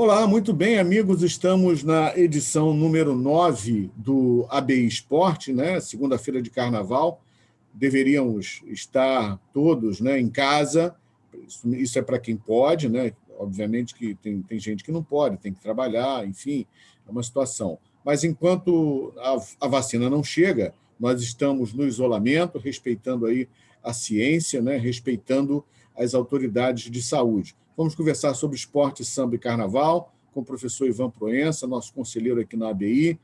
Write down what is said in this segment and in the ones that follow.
Olá, muito bem, amigos. Estamos na edição número 9 do ABI Esporte, né? Segunda-feira de carnaval. Deveríamos estar todos, né, em casa. Isso é para quem pode, né? Obviamente que tem gente que não pode, tem que trabalhar, enfim, é uma situação. Mas enquanto a vacina não chega, nós estamos no isolamento, respeitando aí a ciência, né? Respeitando as autoridades de saúde. Vamos conversar sobre esporte, samba e carnaval com o professor Ivan Proença, nosso conselheiro aqui na ABI,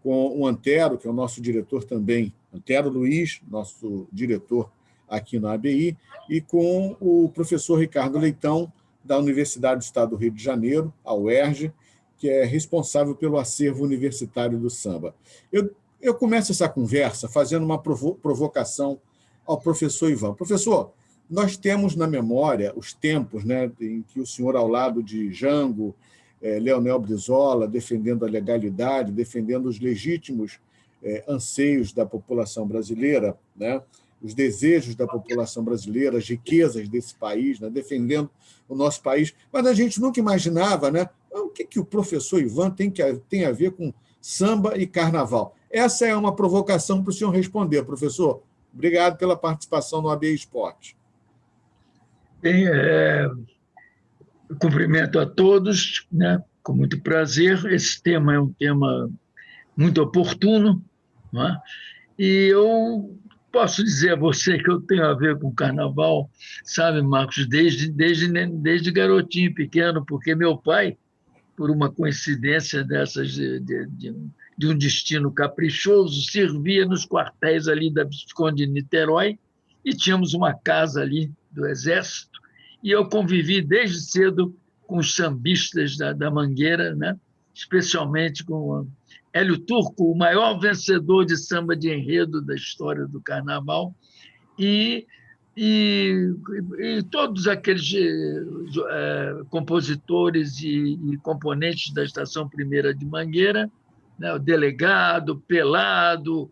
com o Antero, que é o nosso diretor também, Antero Luiz, nosso diretor aqui na ABI, e com o professor Ricardo Leitão, da Universidade do Estado do Rio de Janeiro, a UERJ, que é responsável pelo acervo universitário do samba. Eu começo essa conversa fazendo uma provocação ao professor Ivan. Professor, nós temos na memória os tempos, né, em que o senhor, ao lado de Jango, Leonel Brizola, defendendo a legalidade, defendendo os legítimos anseios da população brasileira, né, os desejos da população brasileira, as riquezas desse país, né, defendendo o nosso país. Mas a gente nunca imaginava, né, o que o professor Ivan tem a ver com samba e carnaval. Essa é uma provocação para o senhor responder, professor. Obrigado pela participação no ABI Esporte. Bem, cumprimento a todos, né, com muito prazer. Esse tema é um tema muito oportuno, não é? E eu posso dizer a você que eu tenho a ver com o carnaval, sabe, Marcos, desde garotinho pequeno, porque meu pai, por uma coincidência dessas de um destino caprichoso, servia nos quartéis ali da Visconde de Niterói e tínhamos uma casa ali do Exército e eu convivi desde cedo com os sambistas da Mangueira, né? Especialmente com Hélio Turco, o maior vencedor de samba de enredo da história do carnaval, e, e, e todos aqueles compositores e componentes da Estação Primeira de Mangueira, né, o Delegado, Pelado,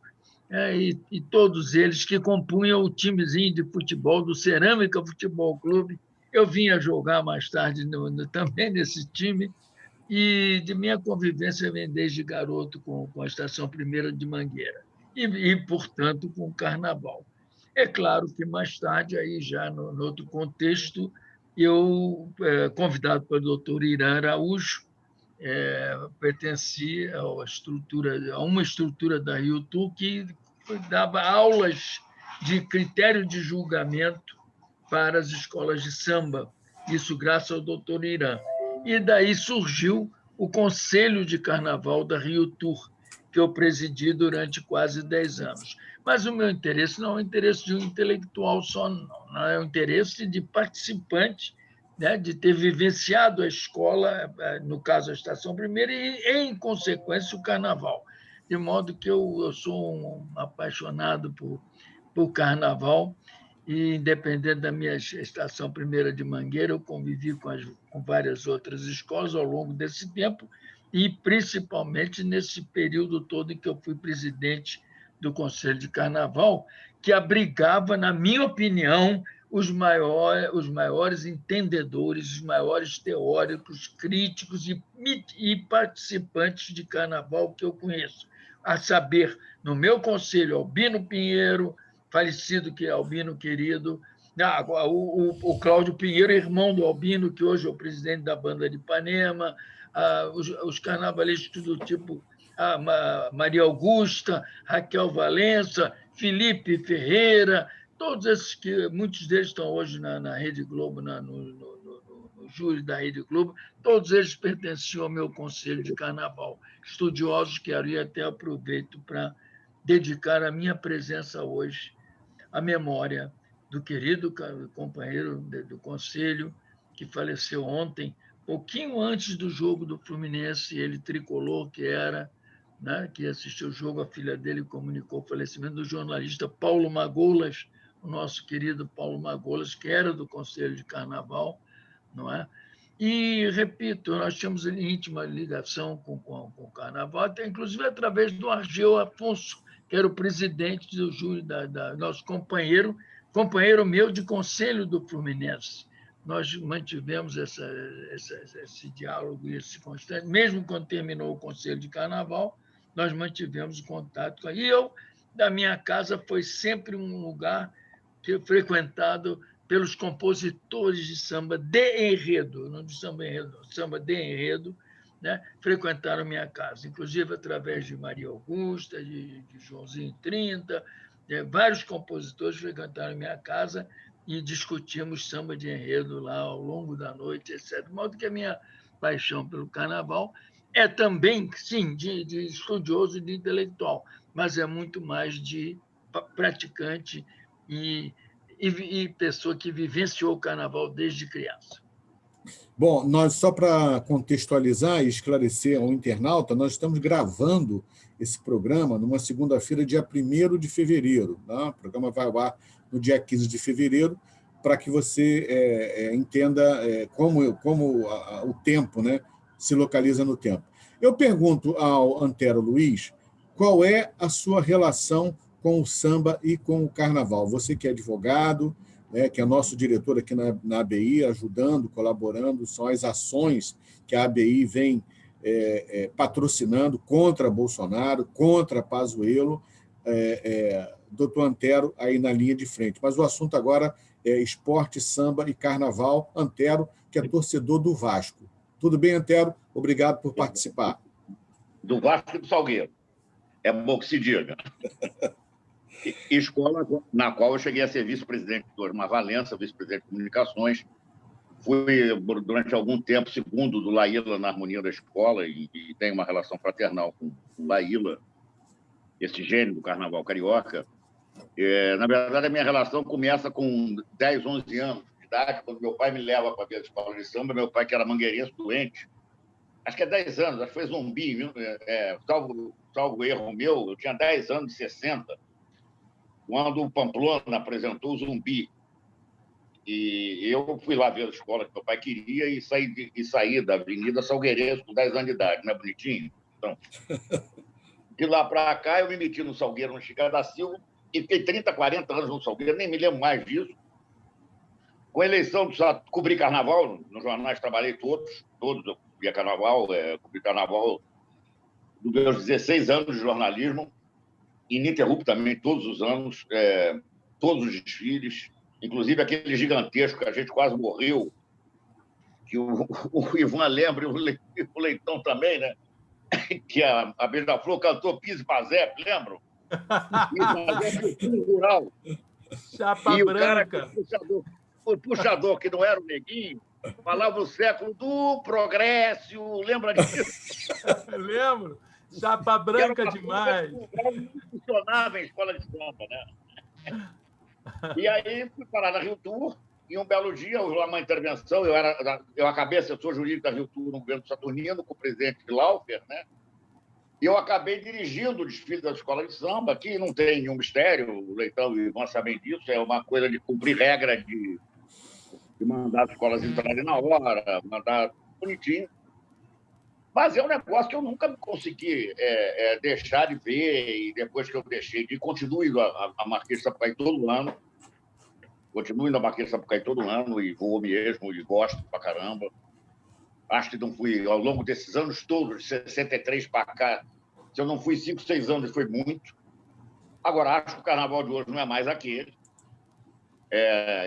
e todos eles que compunham o timezinho de futebol do Cerâmica Futebol Clube. Eu vinha jogar mais tarde também nesse time, e de minha convivência vem desde garoto com a Estação Primeira de Mangueira portanto, com o Carnaval. É claro que mais tarde, aí já no outro contexto, eu, convidado pelo doutor Irã Araújo, pertenci a uma estrutura da Rio-Tu que dava aulas de critério de julgamento para as escolas de samba, isso graças ao doutor Irã. E daí surgiu o Conselho de Carnaval da Rio Tour, que eu presidi durante quase 10 anos. Mas o meu interesse não é o interesse de um intelectual só, não é o interesse de participante, né, de ter vivenciado a escola, no caso a Estação Primeira, e, em consequência, o Carnaval. De modo que eu sou um apaixonado por Carnaval, e, independente da minha Estação Primeira de Mangueira, eu convivi com várias outras escolas ao longo desse tempo, e principalmente nesse período todo em que eu fui presidente do Conselho de Carnaval, que abrigava, na minha opinião, os maiores entendedores, os maiores teóricos, críticos e participantes de carnaval que eu conheço. A saber, no meu conselho, Albino Pinheiro, falecido, que é Albino querido, o Cláudio Pinheiro, irmão do Albino, que hoje é o presidente da Banda de Ipanema, os carnavalistas do tipo Maria Augusta, Raquel Valença, Felipe Ferreira, todos esses que muitos deles estão hoje na Rede Globo, no júri da Rede Globo, todos eles pertenciam ao meu conselho de carnaval. Estudiosos que aí até aproveito para dedicar a minha presença hoje à memória do querido companheiro do conselho, que faleceu ontem, pouquinho antes do jogo do Fluminense, ele tricolor que era, né, que assistiu o jogo, a filha dele comunicou o falecimento do jornalista Paulo Magoulas, o nosso querido Paulo Magoulas, que era do Conselho de Carnaval, não é? E, repito, nós tínhamos íntima ligação com o Carnaval, até inclusive através do Argeu Afonso, que era o presidente do júri, nosso companheiro meu de conselho do Fluminense, nós mantivemos esse diálogo e esse constante. Mesmo quando terminou o Conselho de Carnaval, nós mantivemos contato. E eu, da minha casa, foi sempre um lugar que frequentado pelos compositores de samba de enredo, não de samba enredo, samba de enredo, né? Frequentaram minha casa, inclusive através de Maria Augusta, de Joãozinho 30, vários compositores frequentaram minha casa e discutimos samba de enredo lá ao longo da noite, etc. De modo que a minha paixão pelo carnaval é também, sim, de estudioso e de intelectual, mas é muito mais de praticante e pessoa que vivenciou o carnaval desde criança. Bom, nós só para contextualizar e esclarecer ao internauta, nós estamos gravando esse programa numa segunda-feira, dia 1º de fevereiro. Tá? O programa vai ao ar no dia 15 de fevereiro, para que você entenda como o tempo, né, se localiza no tempo. Eu pergunto ao Antero Luiz qual é a sua relação com o samba e com o carnaval. Você que é advogado, que é nosso diretor aqui na ABI, ajudando, colaborando, são as ações que a ABI vem patrocinando contra Bolsonaro, contra Pazuello, doutor Antero aí na linha de frente. Mas o assunto agora é esporte, samba e carnaval. Antero, que é torcedor do Vasco. Tudo bem, Antero? Obrigado por participar. Do Vasco e do Salgueiro. É bom que se diga. Escola na qual eu cheguei a ser vice-presidente do Osmar Valença, vice-presidente de comunicações. Fui, durante algum tempo, segundo do Laíla na harmonia da escola e tenho uma relação fraternal com o Laíla, esse gênio do carnaval carioca. Na verdade, a minha relação começa com 10, 11 anos de idade, quando meu pai me leva para ver a escola de samba. Meu pai, que era mangueirense doente, acho que é 10 anos, acho que foi Zumbi, salvo erro meu, eu tinha 10 anos, 60, quando o Pamplona apresentou o Zumbi. E eu fui lá ver a escola que meu pai queria e saí da Avenida Salgueirense com 10 anos de idade, não é bonitinho? Então, de lá para cá, eu me meti no Salgueiro, no Chicago da Silva, e fiquei 30, 40 anos no Salgueiro, nem me lembro mais disso. Com a eleição, cobri carnaval, nos jornais trabalhei todos eu cobria carnaval, cobri carnaval dos meus 16 anos de jornalismo, ininterruptamente, todos os anos, todos os desfiles, inclusive aquele gigantesco que a gente quase morreu, que o Ivan lembra, e o Leitão também, né? Que a Beija-Flor cantou Pise Pazé, lembram? Pise Pazé foi rural. Chapa e branca. O puxador, que não era o Neguinho, falava o século do progresso, lembra disso? Lembro. Chapa branca demais. Não funcionava em escola de samba, né? E aí fui parar na Rio Tour, e um belo dia, houve uma intervenção, eu acabei assessor jurídico da Rio Tour no governo Saturnino, com o presidente Laufer, né? E eu acabei dirigindo o desfile da escola de samba, que não tem nenhum mistério, o Leitão e o Ivan sabem disso, é uma coisa de cumprir regra de mandar as escolas entrarem na hora, mandar bonitinho. Mas é um negócio que eu nunca consegui deixar de ver, e depois que eu deixei de continuo indo a Marquês de Sapucaí todo ano, continuo indo a Marquês de Sapucaí todo ano, e vou mesmo, e gosto pra caramba. Acho que não fui, ao longo desses anos todos, de 63 para cá, se eu não fui 5, 6 anos, foi muito. Agora, acho que o carnaval de hoje não é mais aquele.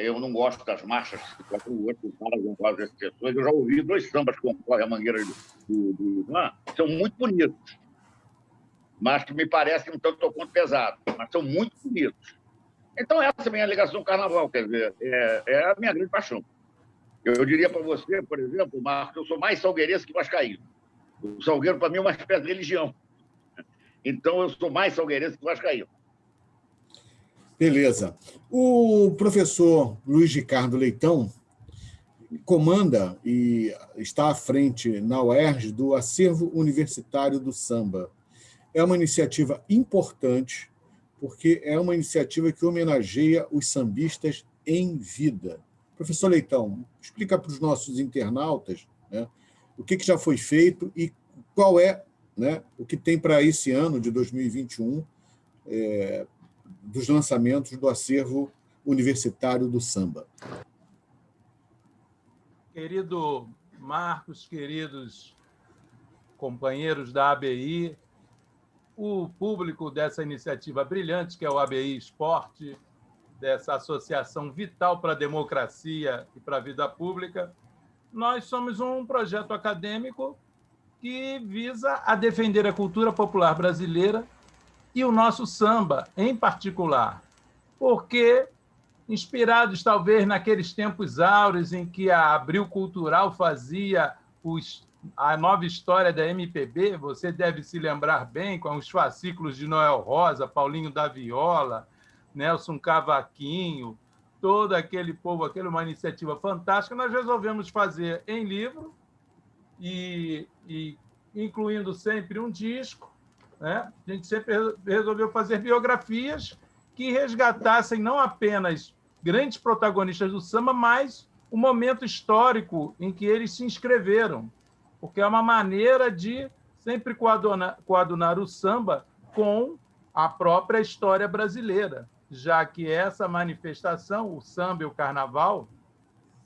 Eu não gosto das marchas que tocam hoje, com várias exceções. Eu já ouvi 2 sambas que concorrem à Mangueira do Ivan, são muito bonitos, mas que me parecem um tanto quanto pesados, mas são muito bonitos. Então, essa é a minha ligação com o carnaval, quer dizer, é a minha grande paixão. Eu diria para você, por exemplo, Marcos, eu sou mais salgueirense que vascaíno. O Salgueiro, para mim, é uma espécie de religião. Então, eu sou mais salgueirense que vascaíno. Beleza. O professor Luiz Ricardo Leitão comanda e está à frente na UERJ do Acervo Universitário do Samba. É uma iniciativa importante, porque é uma iniciativa que homenageia os sambistas em vida. Professor Leitão, explica para os nossos internautas, né, o que já foi feito e qual é, né, o que tem para esse ano de 2021 dos lançamentos do Acervo Universitário do Samba. Querido Marcos, queridos companheiros da ABI, o público dessa iniciativa brilhante, que é o ABI Esporte, dessa associação vital para a democracia e para a vida pública, nós somos um projeto acadêmico que visa a defender a cultura popular brasileira e o nosso samba, em particular, porque, inspirados talvez naqueles tempos áureos em que a Abril Cultural fazia a nova história da MPB, você deve se lembrar bem, com os fascículos de Noel Rosa, Paulinho da Viola, Nelson Cavaquinho, todo aquele povo, aquela uma iniciativa fantástica, nós resolvemos fazer em livro e incluindo sempre um disco, né? A gente sempre resolveu fazer biografias que resgatassem não apenas grandes protagonistas do samba, mas o momento histórico em que eles se inscreveram, porque é uma maneira de sempre coadunar o samba com a própria história brasileira, já que essa manifestação, o samba e o carnaval,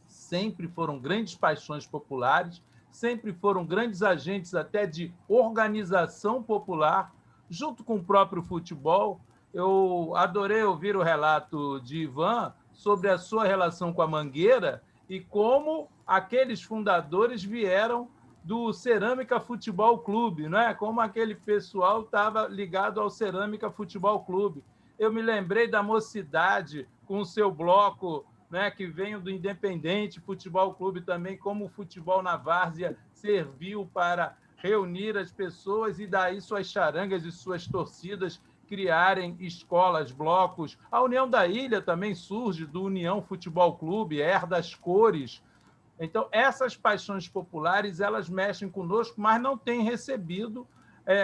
sempre foram grandes paixões populares, sempre foram grandes agentes até de organização popular, junto com o próprio futebol. Eu adorei ouvir o relato de Ivan sobre a sua relação com a Mangueira e como aqueles fundadores vieram do Cerâmica Futebol Clube, não é? Como aquele pessoal estava ligado ao Cerâmica Futebol Clube. Eu me lembrei da Mocidade com o seu bloco, né, que veio do Independente Futebol Clube também, como o futebol na várzea serviu para reunir as pessoas e daí suas charangas e suas torcidas criarem escolas, blocos. A União da Ilha também surge do União Futebol Clube, das cores. Então, essas paixões populares, elas mexem conosco, mas não têm recebido,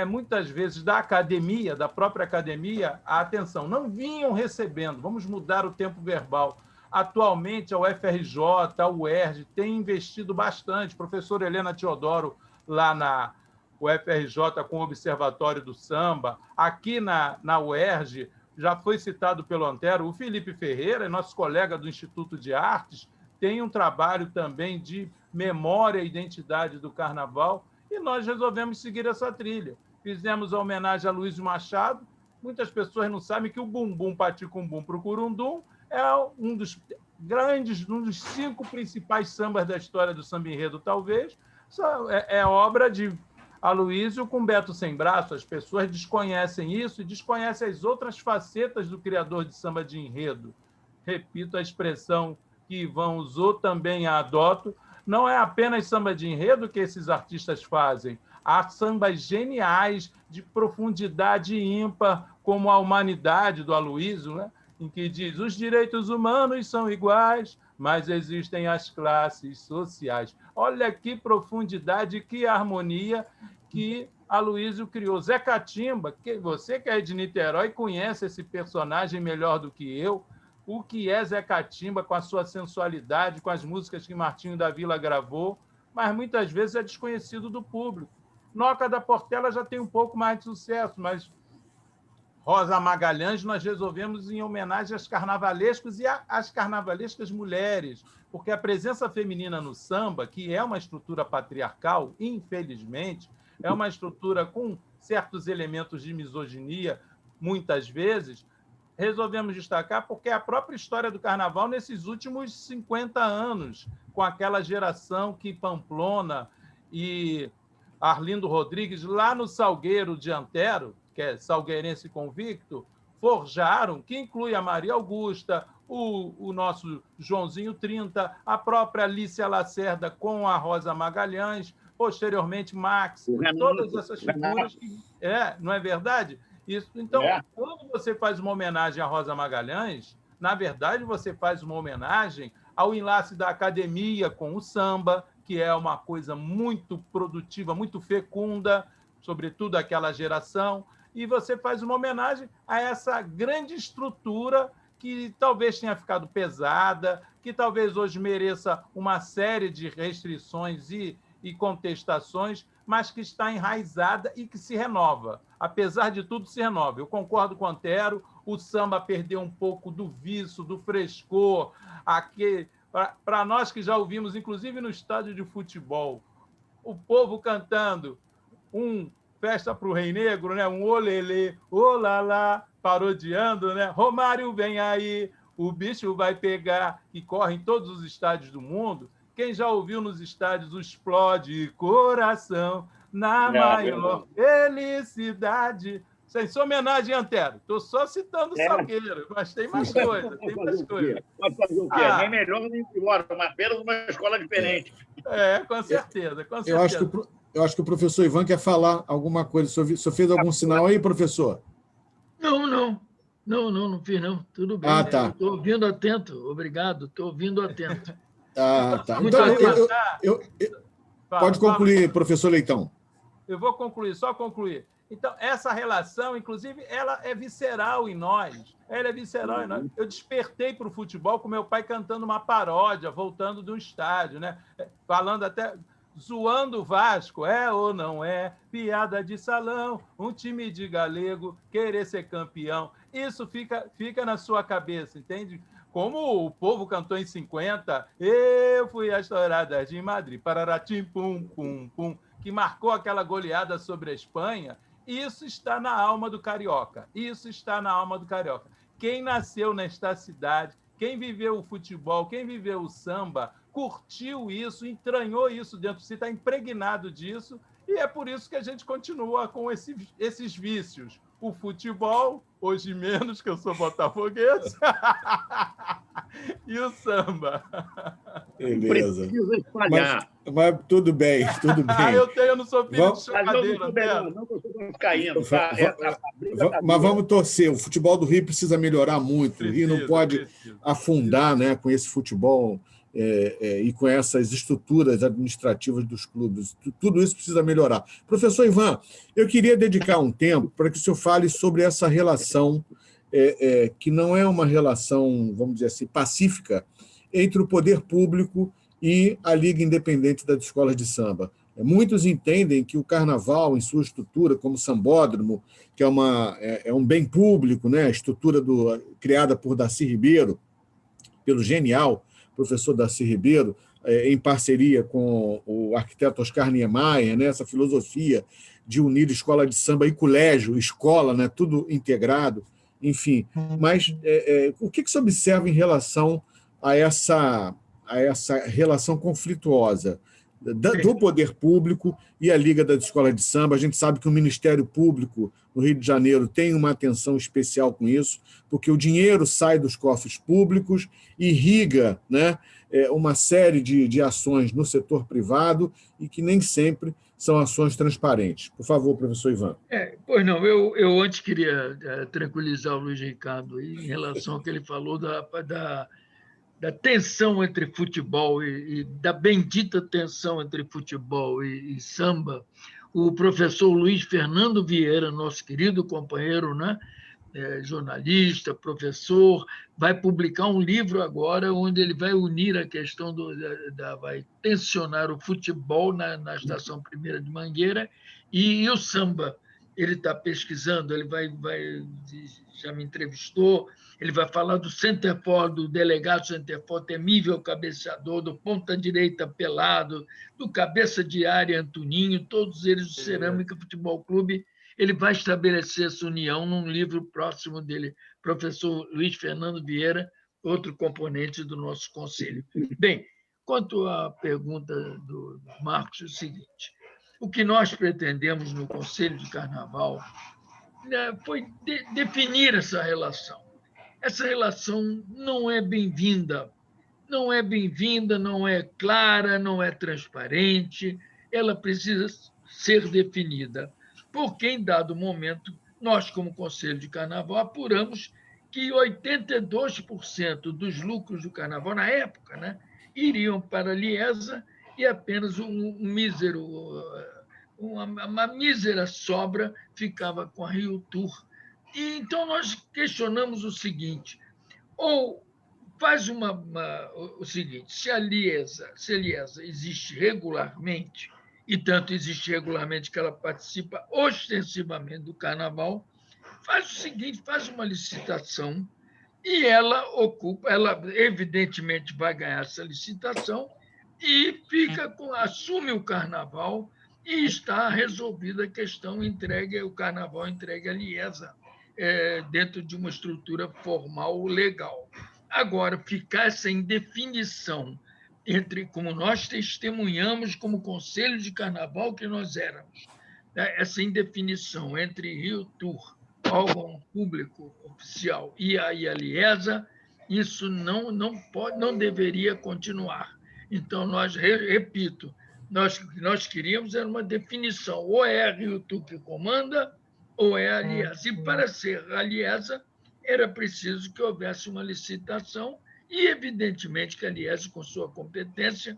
muitas vezes, da academia, da própria academia, a atenção. Não vinham recebendo. Vamos mudar o tempo verbal. Atualmente, a UFRJ, a UERJ, tem investido bastante. Professora Helena Teodoro, lá na UFRJ, com o Observatório do Samba. Aqui na UERJ, já foi citado pelo Antero, o Felipe Ferreira, nosso colega do Instituto de Artes, tem um trabalho também de memória e identidade do Carnaval, e nós resolvemos seguir essa trilha. Fizemos a homenagem a Luiz Machado. Muitas pessoas não sabem que o Bumbum Paticumbum Procurundum é um dos 5 principais sambas da história do samba enredo, talvez. É obra de Aloysio com Beto Sem Braço. As pessoas desconhecem isso e desconhecem as outras facetas do criador de samba de enredo. Repito a expressão que Ivan usou, também a adoto. Não é apenas samba de enredo que esses artistas fazem. Há sambas geniais, de profundidade ímpar, como A Humanidade, do Aloysio, né? Em que diz: os direitos humanos são iguais, mas existem as classes sociais. Olha que profundidade, que harmonia que Aloysio criou. Zé Catimba, que você que é de Niterói conhece esse personagem melhor do que eu. O que é Zé Catimba, com a sua sensualidade, com as músicas que Martinho da Vila gravou, mas muitas vezes é desconhecido do público. Noca da Portela já tem um pouco mais de sucesso, mas Rosa Magalhães nós resolvemos em homenagem às carnavalescos e às carnavalescas mulheres, porque a presença feminina no samba, que é uma estrutura patriarcal, infelizmente, é uma estrutura com certos elementos de misoginia, muitas vezes, resolvemos destacar porque a própria história do carnaval nesses últimos 50 anos, com aquela geração que Pamplona e Arlindo Rodrigues, lá no Salgueiro de Antero, que é salgueirense convicto, forjaram, que inclui a Maria Augusta, o nosso Joãozinho 30, a própria Alicia Lacerda com a Rosa Magalhães, posteriormente Max, todas essas figuras que... não é verdade? Isso. Então, quando você faz uma homenagem à Rosa Magalhães, na verdade, você faz uma homenagem ao enlace da academia com o samba, que é uma coisa muito produtiva, muito fecunda, sobretudo aquela geração, e você faz uma homenagem a essa grande estrutura que talvez tenha ficado pesada, que talvez hoje mereça uma série de restrições e contestações, mas que está enraizada e que se renova. Apesar de tudo, se renova. Eu concordo com o Antero, o samba perdeu um pouco do viço, do frescor, Para nós que já ouvimos, inclusive no estádio de futebol, o povo cantando festa para o Rei Negro, né? Um olelê, olalá, parodiando, né? Romário vem aí, o bicho vai pegar, e corre em todos os estádios do mundo. Quem já ouviu nos estádios o Explode Coração na maior felicidade. Sem homenagem, Antero. Estou só citando o Salgueiro, mas tem mais coisa. Tem mais coisa. Pode fazer o quê? Nem melhor nem pior, mas apenas uma escola diferente. Com certeza, com certeza. Eu acho que o professor Ivan quer falar alguma coisa. O senhor fez algum sinal aí, professor? Não fiz, não. Tudo bem. Tá. Estou ouvindo atento. Obrigado, estou ouvindo atento. Tá. Muito Então, pode concluir, professor Leitão. Eu vou concluir, só concluir. Então, essa relação, inclusive, ela é visceral em nós. Ela é visceral em nós. Eu despertei para o futebol com meu pai cantando uma paródia, voltando de um estádio, né? Falando até... zoando o Vasco, é ou não é? Piada de salão, um time de galego querer ser campeão. Isso fica na sua cabeça, entende? Como o povo cantou em 50, eu fui às touradas de Madrid, pararatim, pum, pum, pum, que marcou aquela goleada sobre a Espanha. Isso está na alma do carioca. Isso está na alma do carioca. Quem nasceu nesta cidade, quem viveu o futebol, quem viveu o samba, curtiu isso, entranhou isso dentro de si, está impregnado disso, e é por isso que a gente continua com esses vícios. O futebol, hoje menos, que eu sou botafoguense, e o samba. Beleza. Precisa espalhar. Mas tudo bem, tudo bem. Eu não sou filho de chocadeira. Não consigo caindo. Mas vamos torcer. O futebol do Rio precisa melhorar muito. O Rio não pode afundar, né, com esse futebol e com essas estruturas administrativas dos clubes. Tudo isso precisa melhorar. Professor Ivan, eu queria dedicar um tempo para que o senhor fale sobre essa relação, que não é uma relação, vamos dizer assim, pacífica, entre o poder público e a Liga Independente das Escolas de Samba. Muitos entendem que o carnaval, em sua estrutura, como sambódromo, que é um bem público, né? A estrutura criada por Darcy Ribeiro, pelo genial professor Darcy Ribeiro, em parceria com o arquiteto Oscar Niemeyer, né? Essa filosofia de unir escola de samba e colégio, escola, né? Tudo integrado, enfim. Mas o que se observa em relação a essa relação conflituosa do poder público e a Liga das Escolas de Samba? A gente sabe que o Ministério Público no Rio de Janeiro tem uma atenção especial com isso, porque o dinheiro sai dos cofres públicos, irriga, né, uma série de ações no setor privado e que nem sempre são ações transparentes. Por favor, professor Ivan. Pois não, eu antes queria tranquilizar o Luiz Ricardo em relação ao que ele falou da tensão entre futebol e da bendita tensão entre futebol e samba. O professor Luiz Fernando Vieira, nosso querido companheiro, né, jornalista, professor, vai publicar um livro agora onde ele vai unir a questão vai tensionar o futebol na Estação 1ª de Mangueira e o samba. Ele está pesquisando, ele já me entrevistou, ele vai falar do centerfold, do delegado centerfold, temível cabeceador, do ponta-direita pelado, do cabeça de área Antoninho, todos eles do Cerâmica Futebol Clube. Ele vai estabelecer essa união num livro próximo dele, professor Luiz Fernando Vieira, outro componente do nosso conselho. Bem, quanto à pergunta do Marcos, é o seguinte: o que nós pretendemos no Conselho de Carnaval foi definir essa relação. Essa relação não é bem-vinda, não é clara, não é transparente, ela precisa ser definida, porque em dado momento, nós, como Conselho de Carnaval, apuramos que 82% dos lucros do Carnaval, na época, né, iriam para a Liesa e apenas uma mísera sobra ficava com a Rio Tour. E então nós questionamos o seguinte: ou faz o seguinte, se a Liesa existe regularmente, e tanto existe regularmente que ela participa ostensivamente do Carnaval, faz o seguinte, faz uma licitação e ela evidentemente vai ganhar essa licitação e assume o carnaval e está resolvida a questão, o carnaval entregue à Liesa, dentro de uma estrutura formal legal. Agora, ficar essa indefinição entre, como nós testemunhamos como Conselho de Carnaval que nós éramos, né, essa indefinição entre Rio Tour, órgão público oficial, e a Liesa, isso não deveria continuar. Então, repito, nós queríamos era uma definição, ou é a Rio Tour que comanda, ou é a Liesa. E para ser a Liesa, era preciso que houvesse uma licitação e, evidentemente, que a Liesa, com sua competência,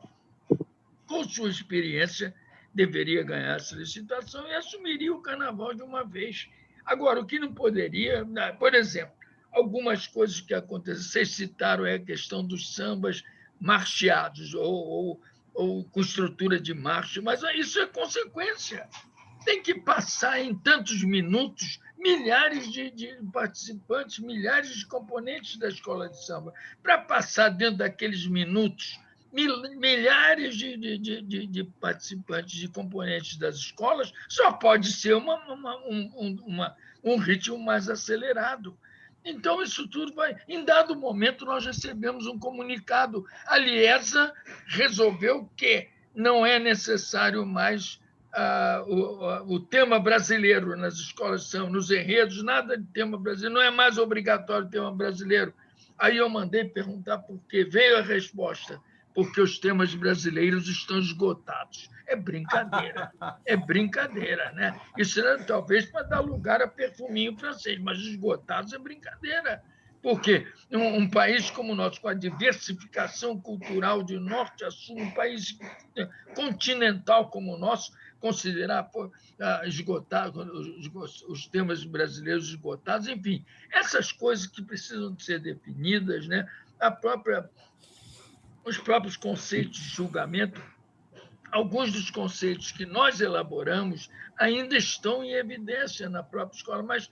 com sua experiência, deveria ganhar essa licitação e assumiria o carnaval de uma vez. Agora, o que não poderia, por exemplo, algumas coisas que aconteceram, vocês citaram a questão dos sambas marcheados ou com estrutura de marcha, mas isso é consequência. Tem que passar em tantos minutos milhares de participantes, milhares de componentes da escola de samba. Para passar dentro daqueles minutos milhares de participantes, de componentes das escolas, só pode ser um ritmo mais acelerado. Então, isso tudo vai. Em dado momento, nós recebemos um comunicado. A Liesa resolveu que não é necessário mais o tema brasileiro nas escolas de samba, nos enredos, nada de tema brasileiro, não é mais obrigatório o tema brasileiro. Aí eu mandei perguntar por quê. Veio a resposta: porque os temas brasileiros estão esgotados. É brincadeira, né? Isso era talvez para dar lugar a perfuminho francês, mas esgotados é brincadeira. Porque um país como o nosso, com a diversificação cultural de norte a sul, um país continental como o nosso, considerar esgotados, os temas brasileiros esgotados, enfim, essas coisas que precisam de ser definidas, né? Os próprios conceitos de julgamento, alguns dos conceitos que nós elaboramos ainda estão em evidência na própria escola, mas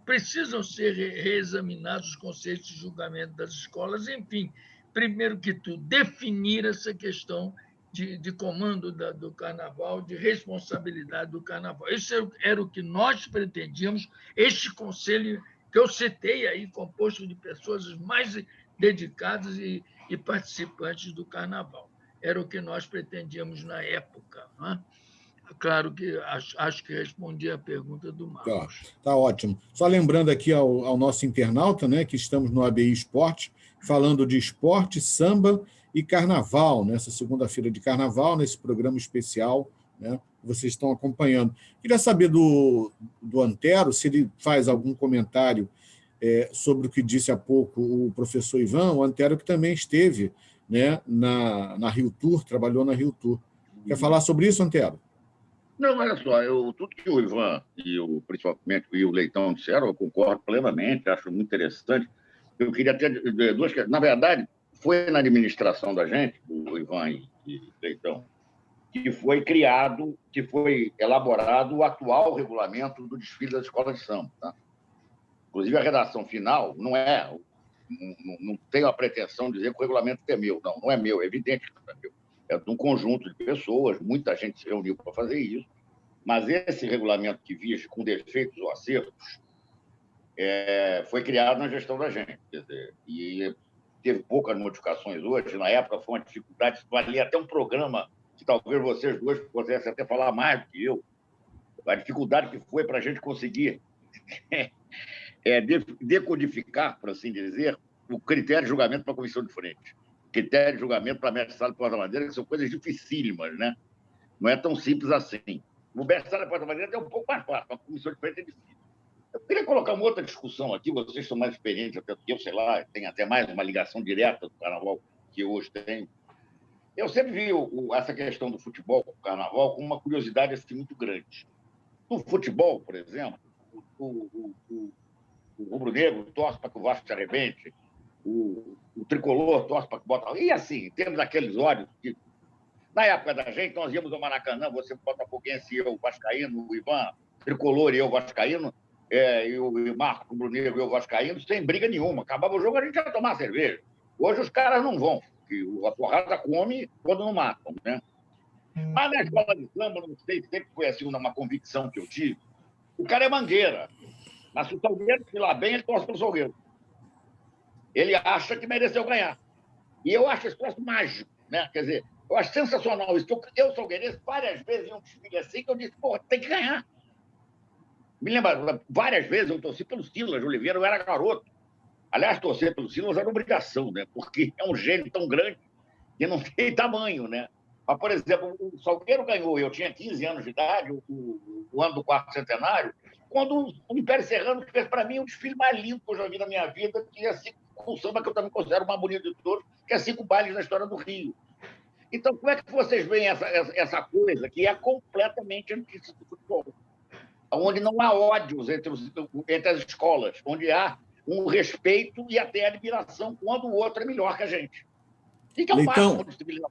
precisam ser reexaminados os conceitos de julgamento das escolas. Enfim, primeiro que tudo, definir essa questão de comando do carnaval, de responsabilidade do carnaval. Isso era o que nós pretendíamos, este conselho que eu citei aí, composto de pessoas mais dedicadas e participantes do carnaval. Era o que nós pretendíamos na época. Não é? Claro que acho que respondi a pergunta do Marcos. Tá ótimo. Só lembrando aqui ao nosso internauta, né, que estamos no ABI Esporte, falando de esporte, samba e carnaval, nessa segunda-feira de carnaval, nesse programa especial, né, que vocês estão acompanhando. Queria saber do Antero, se ele faz algum comentário sobre o que disse há pouco o professor Ivan, o Antero que também esteve, né, na Rio Tour, trabalhou na Rio Tour. Quer falar sobre isso, Antero? Não, olha só, tudo que o Ivan principalmente o Leitão disseram, eu concordo plenamente, acho muito interessante. Eu queria ter duas questões. Na verdade, foi na administração da gente, o Ivan e Leitão, que foi elaborado o atual regulamento do desfile das escolas de samba. Tá? Inclusive, a redação final não tenho a pretensão de dizer que o regulamento é meu. Não é meu, é evidente que não é meu. É de um conjunto de pessoas, muita gente se reuniu para fazer isso, mas esse regulamento que vige com defeitos ou acertos foi criado na gestão da gente. Quer dizer, e teve poucas modificações hoje. Na época foi uma dificuldade, valia até um programa que talvez vocês dois pudessem até falar mais do que eu, a dificuldade que foi para a gente conseguir decodificar, por assim dizer, o critério de julgamento para a comissão de frente, critério de julgamento para mestre-sala e porta-bandeira, que são coisas dificílimas, né? Não é tão simples assim. O mestre-sala e porta-bandeira é um pouco mais fácil, mas a comissão de frente é difícil. Eu queria colocar uma outra discussão aqui, vocês são mais experientes até do que eu, sei lá, tem até mais uma ligação direta do carnaval que eu hoje tenho. Eu sempre vi essa questão do futebol com o carnaval com uma curiosidade assim, muito grande. No futebol, por exemplo, o rubro-negro torce para que o Vasco se arrebente, o tricolor torce para que o Botafogo... E assim, temos aqueles ódios que... Na época da gente, nós íamos ao Maracanã, você botafoguense e eu vascaíno, o Ivan tricolor e eu vascaíno, e o Marco Brunego e o Vascaíno, sem briga nenhuma. Acabava o jogo, a gente ia tomar cerveja. Hoje os caras não vão, porque a porrada come quando não matam, né? Mas na escola de samba, não sei, sempre foi assim uma convicção que eu tive. O cara é mangueira. Mas se o Salgueiro desfilar bem, ele torce para o Salgueiro. Ele acha que mereceu ganhar. E eu acho esse troço mágico, né? Quer dizer, eu acho sensacional isso. Eu salgueirense, várias vezes em um desfile assim, que eu disse, pô, tem que ganhar. Me lembro, várias vezes eu torci pelo Silas Oliveira, eu era garoto. Aliás, torcer pelo Silas era obrigação, né? Porque é um gênio tão grande que não tem tamanho, né? Mas, por exemplo, o Salgueiro ganhou, eu tinha 15 anos de idade, o ano do quarto centenário, quando o Império Serrano fez para mim um desfile mais lindo que eu já vi na minha vida, que é com o samba que eu também considero o mais bonito de todos, que é 5 bailes na história do Rio. Então, como é que vocês veem essa coisa que é completamente antítese do futebol? Onde não há ódios entre as escolas, onde há um respeito e até admiração quando o outro é melhor que a gente. E que é o máximo de civilização.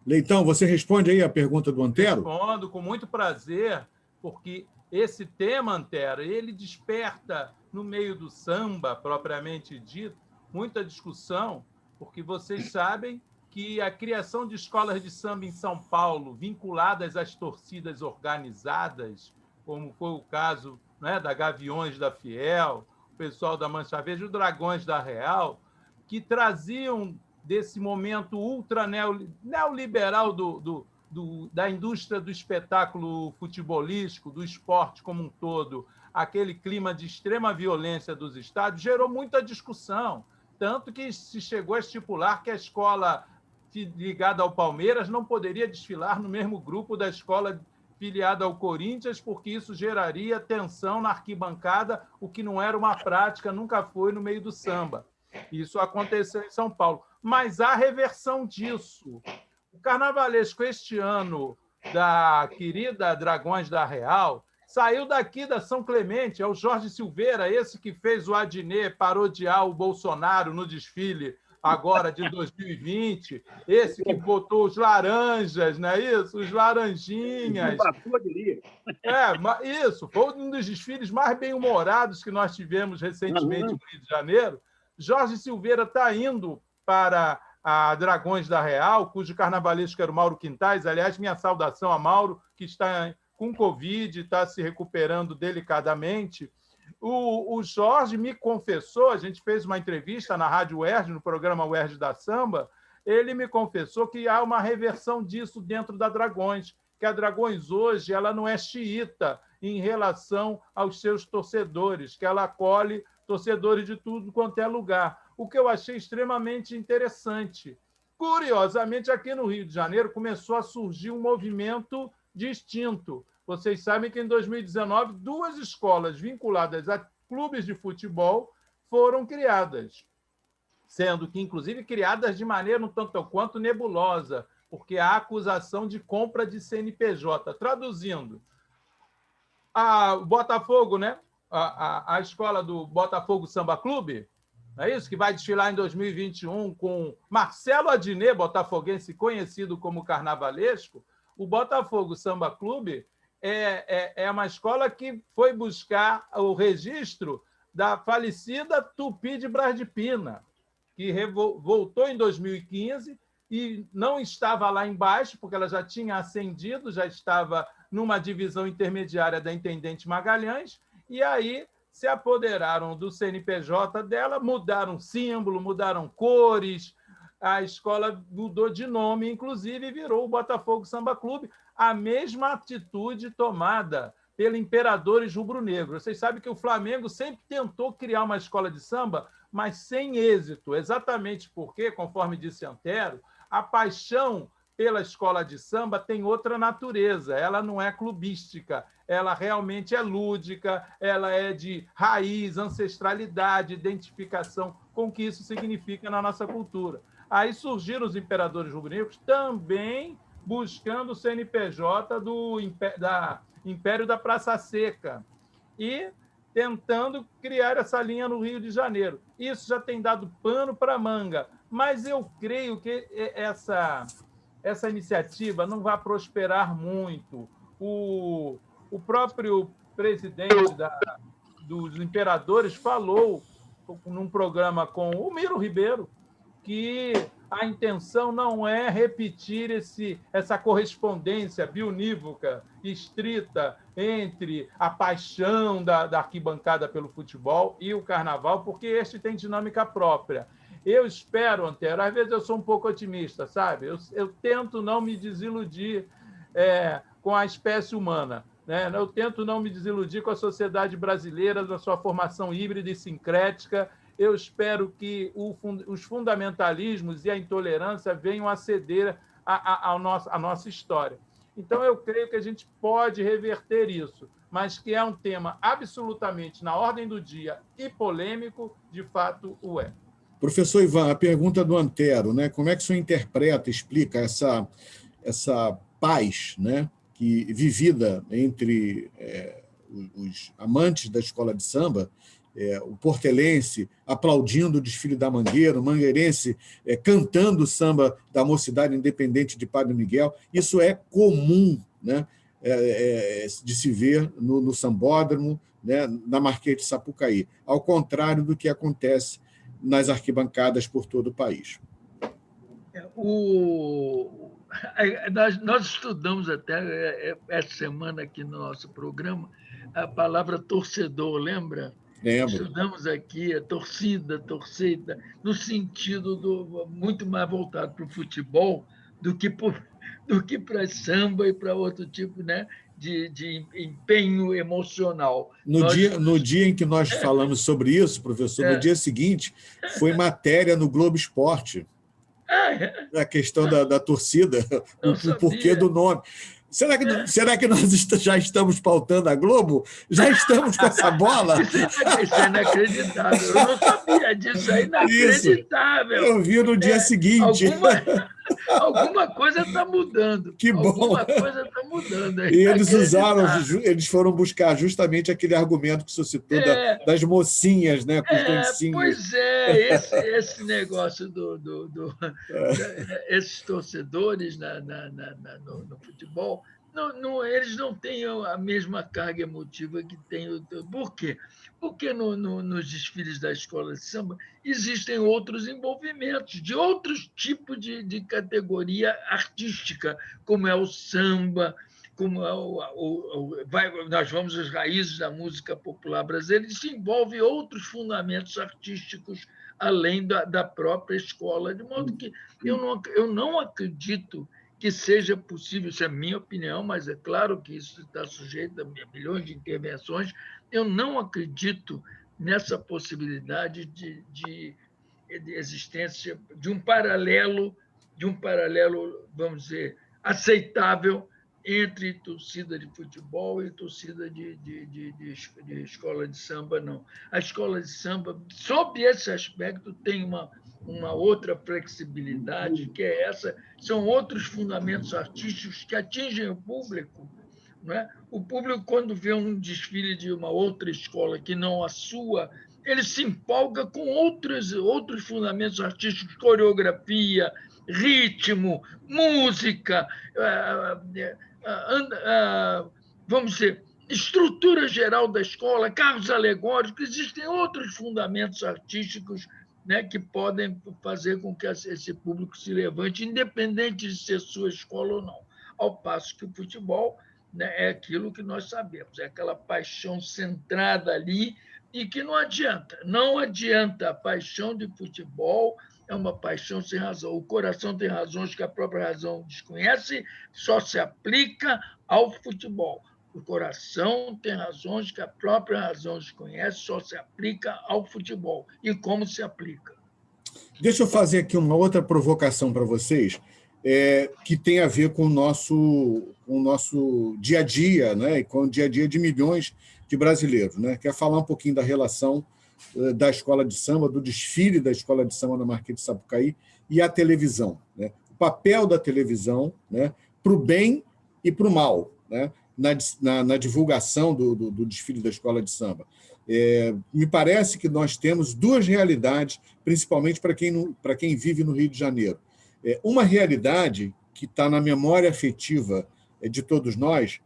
Leitão, você responde aí a pergunta do Antero? Respondo com muito prazer, porque esse tema, Antero, ele desperta no meio do samba, propriamente dito, muita discussão, porque vocês sabem que a criação de escolas de samba em São Paulo, vinculadas às torcidas organizadas, como foi o caso, né, da Gaviões da Fiel, o pessoal da Mancha Verde, os Dragões da Real, que traziam desse momento ultra neoliberal da indústria do espetáculo futebolístico, do esporte como um todo, aquele clima de extrema violência dos estádios, gerou muita discussão, tanto que se chegou a estipular que a escola ligada ao Palmeiras não poderia desfilar no mesmo grupo da escola filiada ao Corinthians, porque isso geraria tensão na arquibancada, o que não era uma prática, nunca foi no meio do samba. Isso aconteceu em São Paulo. Mas há reversão disso. O carnavalesco este ano da querida Dragões da Real saiu daqui da São Clemente, é o Jorge Silveira, esse que fez o Adnet parodiar o Bolsonaro no desfile agora de 2020, esse que botou os laranjas, não é isso? Os laranjinhas. Isso, foi um dos desfiles mais bem-humorados que nós tivemos recentemente no Rio de Janeiro. Jorge Silveira está indo para a Dragões da Real, cujo carnavalesco era o Mauro Quintais. Aliás, minha saudação a Mauro, que está com Covid, está se recuperando delicadamente. O Jorge me confessou, a gente fez uma entrevista na Rádio UERJ, no programa UERJ da Samba, ele me confessou que há uma reversão disso dentro da Dragões, que a Dragões hoje ela não é xiita em relação aos seus torcedores, que ela acolhe torcedores de tudo quanto é lugar, o que eu achei extremamente interessante. Curiosamente, aqui no Rio de Janeiro começou a surgir um movimento distinto. Vocês sabem que em 2019, 2 escolas vinculadas a clubes de futebol foram criadas, sendo que, inclusive, criadas de maneira um tanto quanto nebulosa, porque há acusação de compra de CNPJ. Traduzindo, o Botafogo, né? A escola do Botafogo Samba Clube, não é isso? Que vai desfilar em 2021 com Marcelo Adnet, botafoguense conhecido como carnavalesco. O Botafogo Samba Clube é uma escola que foi buscar o registro da falecida Tupi de Brás de Pina, que voltou em 2015 e não estava lá embaixo, porque ela já tinha ascendido, já estava numa divisão intermediária da Intendente Magalhães, e aí se apoderaram do CNPJ dela, mudaram símbolo, mudaram cores, a escola mudou de nome, inclusive, e virou o Botafogo Samba Clube, a mesma atitude tomada pelo Imperadores Rubro-Negro. Vocês sabem que o Flamengo sempre tentou criar uma escola de samba, mas sem êxito, exatamente porque, conforme disse Antero, a paixão pela escola de samba tem outra natureza, ela não é clubística, ela realmente é lúdica, ela é de raiz, ancestralidade, identificação com o que isso significa na nossa cultura. Aí surgiram os Imperadores Rubro-Negros também buscando o CNPJ do Império da Praça Seca e tentando criar essa linha no Rio de Janeiro. Isso já tem dado pano para manga, mas eu creio que essa iniciativa não vai prosperar muito. O próprio presidente dos Imperadores falou num programa com o Miro Ribeiro que a intenção não é repetir essa correspondência bionívoca, estrita, entre a paixão da arquibancada pelo futebol e o carnaval, porque este tem dinâmica própria. Eu espero, Antero, às vezes eu sou um pouco otimista, sabe? Eu tento não me desiludir com a espécie humana, né? Eu tento não me desiludir com a sociedade brasileira, da sua formação híbrida e sincrética. Eu espero que os fundamentalismos e a intolerância venham a ceder à nossa história. Então, eu creio que a gente pode reverter isso, mas que é um tema absolutamente na ordem do dia e polêmico, de fato o é. Professor Ivan, a pergunta do Antero, né? Como é que o senhor interpreta, explica essa paz, né, vivida entre os amantes da escola de samba, o portelense aplaudindo o desfile da Mangueira, o mangueirense cantando o samba da Mocidade Independente de Padre Miguel? Isso é comum, né, de se ver no sambódromo, né, na Marquês de Sapucaí, ao contrário do que acontece nas arquibancadas por todo o país. Nós estudamos até essa semana aqui no nosso programa a palavra torcedor, lembra? Lembro. Estudamos aqui a torcida, no sentido muito mais voltado para o futebol do que para samba e para outro tipo, né, de empenho emocional. No dia em que nós falamos sobre isso, professor, no dia seguinte, foi matéria no Globo Esporte. A questão da torcida, o porquê do nome. Será que nós já estamos pautando a Globo? Já estamos com essa bola? Isso é inacreditável. Eu não sabia disso, é inacreditável. Isso. Eu vi no dia seguinte. Alguma coisa está mudando. Que bom. Alguma coisa está mudando. E eles foram buscar justamente aquele argumento que o senhor citou das mocinhas, né, com os dancinhos. Pois é, esse negócio esses torcedores no futebol, eles não têm a mesma carga emotiva que tem o... Por quê? Porque nos desfiles da escola de samba existem outros envolvimentos, de outros tipos de categoria artística, como é o samba, como nós vamos às raízes da música popular brasileira, isso envolve outros fundamentos artísticos além da própria escola, de modo que eu não acredito que seja possível, isso é a minha opinião, mas é claro que isso está sujeito a milhões de intervenções, eu não acredito nessa possibilidade de existência de um paralelo, vamos dizer, aceitável entre torcida de futebol e torcida de escola de samba, não. A escola de samba, sob esse aspecto, tem uma outra flexibilidade, que é essa, são outros fundamentos artísticos que atingem o público. Não é? O público, quando vê um desfile de uma outra escola que não a sua, ele se empolga com outros fundamentos artísticos, coreografia, ritmo, música, vamos dizer, estrutura geral da escola, carros alegóricos, existem outros fundamentos artísticos, né, que podem fazer com que esse público se levante, independente de ser sua escola ou não. Ao passo que o futebol, né, é aquilo que nós sabemos, é aquela paixão centrada ali e que não adianta. A paixão de futebol é uma paixão sem razão. O coração tem razões que a própria razão desconhece, só se aplica ao futebol. O coração tem razões que a própria razão desconhece, só se aplica ao futebol. E como se aplica? Deixa eu fazer aqui uma outra provocação para vocês, que tem a ver com o nosso dia a dia, né, e com o dia a dia de milhões de brasileiros, né? Quer falar um pouquinho da relação da escola de samba, do desfile da escola de samba na Marquês de Sapucaí e a televisão, né? O papel da televisão, né, para o bem e para o mal, né, na divulgação do desfile da escola de samba. Me parece que nós temos duas realidades, principalmente para quem vive no Rio de Janeiro. Uma realidade que está na memória afetiva de todos nós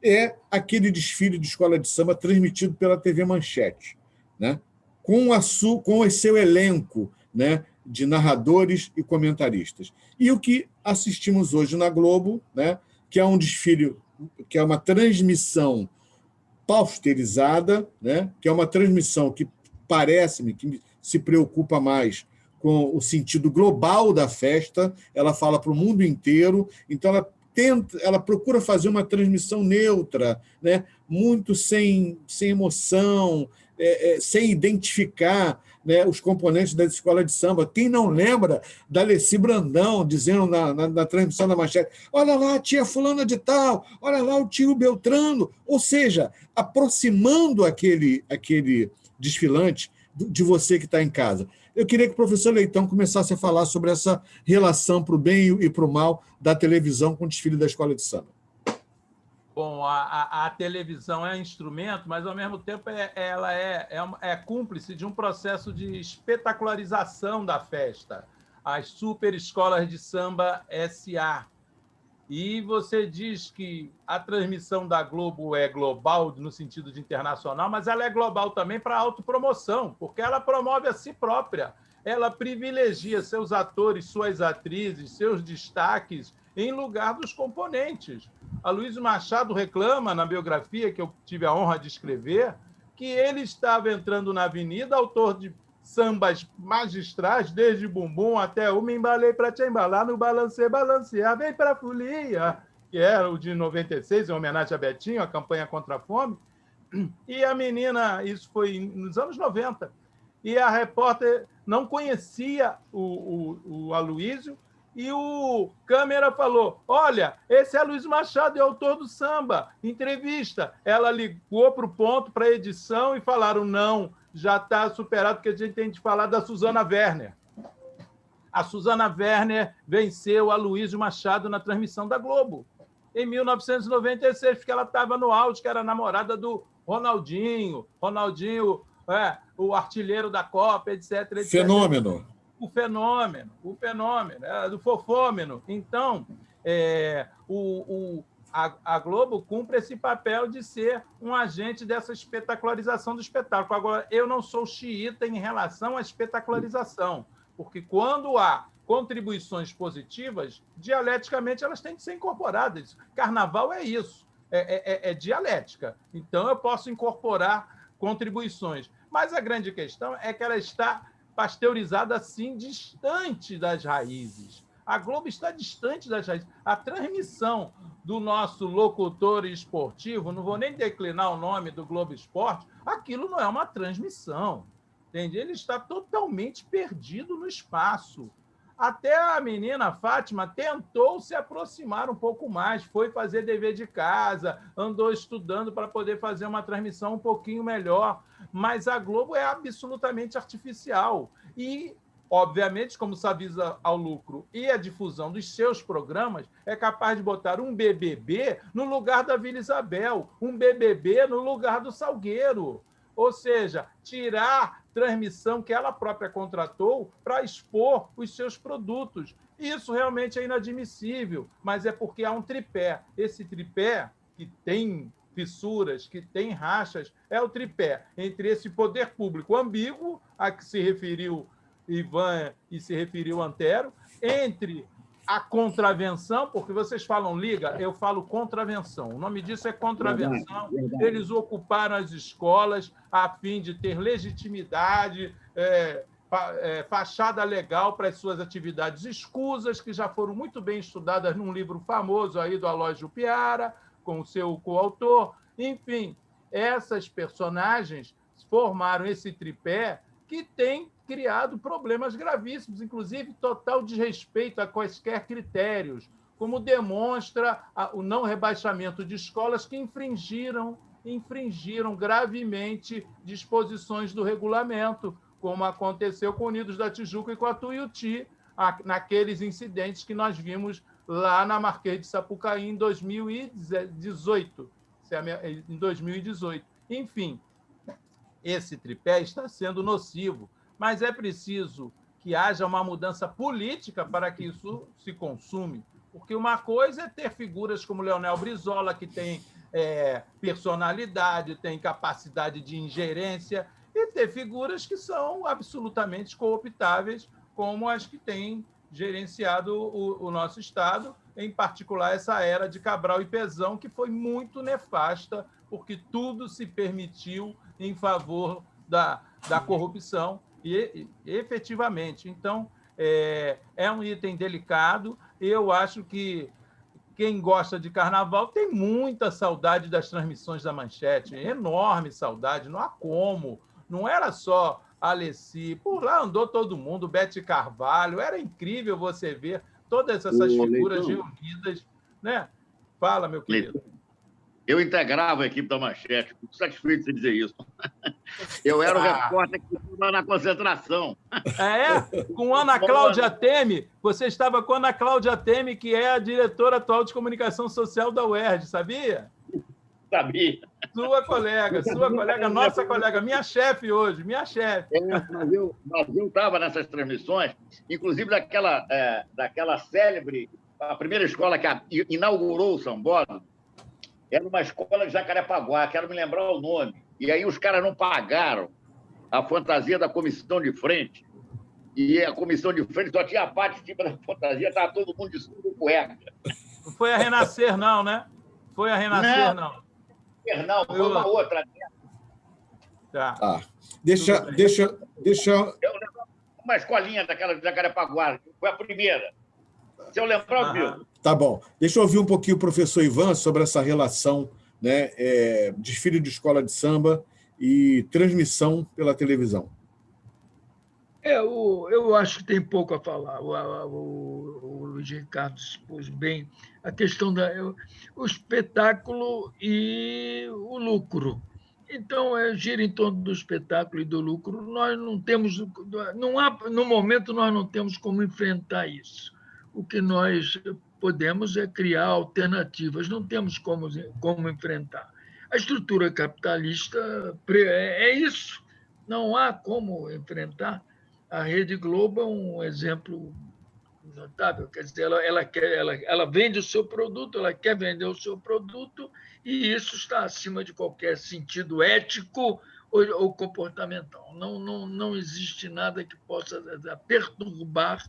é aquele desfile de escola de samba transmitido pela TV Manchete, né? Com o seu elenco, né, de narradores e comentaristas. E o que assistimos hoje na Globo, né, que é um desfile, que é uma transmissão pausterizada, né, que é uma transmissão que parece-me que se preocupa mais com o sentido global da festa, ela fala para o mundo inteiro, então ela procura fazer uma transmissão neutra, né, muito sem emoção, sem identificar, né, os componentes da escola de samba. Quem não lembra da Alessi Brandão dizendo na transmissão da Manchete: olha lá a tia fulana de tal, olha lá o tio Beltrano, ou seja, aproximando aquele desfilante de você que está em casa. Eu queria que o professor Leitão começasse a falar sobre essa relação para o bem e para o mal da televisão com o desfile da escola de samba. Bom, a televisão é instrumento, mas, ao mesmo tempo, ela é cúmplice de um processo de espetacularização da festa. As super escolas de samba SA. E você diz que a transmissão da Globo é global, no sentido de internacional, mas ela é global também para a autopromoção, porque ela promove a si própria. Ela privilegia seus atores, suas atrizes, seus destaques em lugar dos componentes. A Luiz Machado reclama, na biografia que eu tive a honra de escrever, que ele estava entrando na avenida, autor de sambas magistrais, desde Bumbum até o Me Embalei para Te Embalar, no Balancê, Balancear, Vem Pra Folia, que era o de 96, em homenagem a Betinho, a campanha contra a fome. E a menina, isso foi nos anos 90, e a repórter não conhecia o Aloysio, e o câmera falou: olha, esse é Luiz Machado, é autor do samba, entrevista. Ela ligou para o ponto, para a edição, e falaram: não, já está superado, porque a gente tem de falar da Susana Werner. A Susana Werner venceu a Aloysio Machado na transmissão da Globo, em 1996, porque ela estava no auge, que era namorada do Ronaldinho, o artilheiro da Copa, etc. Fenômeno. O fenômeno, do fofômeno. Então, a Globo cumpre esse papel de ser um agente dessa espetacularização do espetáculo. Agora, eu não sou xiita em relação à espetacularização, porque quando há contribuições positivas, dialeticamente elas têm que ser incorporadas. Carnaval é isso, é dialética. Então, eu posso incorporar contribuições. Mas a grande questão é que ela está pasteurizada assim, distante das raízes. A Globo está distante das raízes. A transmissão do nosso locutor esportivo, não vou nem declinar o nome do Globo Esporte, aquilo não é uma transmissão. Entende? Ele está totalmente perdido no espaço. Até a menina Fátima tentou se aproximar um pouco mais, foi fazer dever de casa, andou estudando para poder fazer uma transmissão um pouquinho melhor, mas a Globo é absolutamente artificial. E, obviamente, como se avisa ao lucro e a difusão dos seus programas, é capaz de botar um BBB no lugar da Vila Isabel, um BBB no lugar do Salgueiro. Ou seja, tirar transmissão que ela própria contratou para expor os seus produtos. Isso realmente é inadmissível, mas é porque há um tripé. Esse tripé, que tem fissuras, que tem rachas, é o tripé entre esse poder público ambíguo, a que se referiu Ivan e se referiu Antero, entre a contravenção, porque vocês falam liga, eu falo contravenção. O nome disso é contravenção. Verdade. Eles ocuparam as escolas a fim de ter legitimidade, fachada legal para as suas atividades escusas, que já foram muito bem estudadas num livro famoso aí do Alógio Piara, com o seu coautor. Enfim, essas personagens formaram esse tripé que tem criado problemas gravíssimos, inclusive total desrespeito a quaisquer critérios, como demonstra o não rebaixamento de escolas que infringiram gravemente disposições do regulamento, como aconteceu com Unidos da Tijuca e com a Tuiuti, naqueles incidentes que nós vimos lá na Marquês de Sapucaí em 2018. Enfim, esse tripé está sendo nocivo, mas é preciso que haja uma mudança política para que isso se consume, porque uma coisa é ter figuras como Leonel Brizola, que tem personalidade, tem capacidade de ingerência, e ter figuras que são absolutamente cooptáveis, como as que têm gerenciado o nosso Estado, em particular essa era de Cabral e Pezão, que foi muito nefasta, porque tudo se permitiu em favor da corrupção, e efetivamente. Então, é um item delicado, e eu acho que quem gosta de carnaval tem muita saudade das transmissões da Manchete, enorme saudade, não há como. Não era só Alessi, por lá andou todo mundo, Bete Carvalho, era incrível você ver todas essas figuras reunidas, né? Fala, meu querido. Eu integrava a equipe da Manchete, muito satisfeito de você dizer isso. Eu era o repórter que estava na concentração. Com Ana Cláudia Temi, você estava com Ana Cláudia Temi, que é a diretora atual de comunicação social da UERJ, sabia? Sabia. Sua colega, nossa colega, minha chefe hoje, minha chefe. Mas eu estava nessas transmissões, inclusive daquela célebre, a primeira escola que inaugurou o Sambódromo, era uma escola de Jacarepaguá, quero me lembrar o nome. E aí os caras não pagaram a fantasia da comissão de frente. E a comissão de frente só tinha a parte de cima da fantasia, estava todo mundo de sunga e cueca. Não foi a Renascer, não, né? Foi a Renascer, não. Não, foi uma outra. Tá. Deixa... Eu lembro uma escolinha daquela de Jacarepaguá, foi a primeira. Se eu lembrar, eu digo. Tá bom. Deixa eu ouvir um pouquinho o professor Ivan sobre essa relação, né, desfile de escola de samba e transmissão pela televisão. Eu acho que tem pouco a falar. O Luiz Ricardo expôs bem a questão do espetáculo e o lucro. Então, gira em torno do espetáculo e do lucro. Nós não temos, no momento, nós não temos como enfrentar isso. O que nós podemos é criar alternativas, não temos como enfrentar. A estrutura capitalista é isso, não há como enfrentar. A Rede Globo é um exemplo notável, quer dizer, ela vende o seu produto, ela quer vender o seu produto, e isso está acima de qualquer sentido ético ou comportamental. Não existe nada que possa perturbar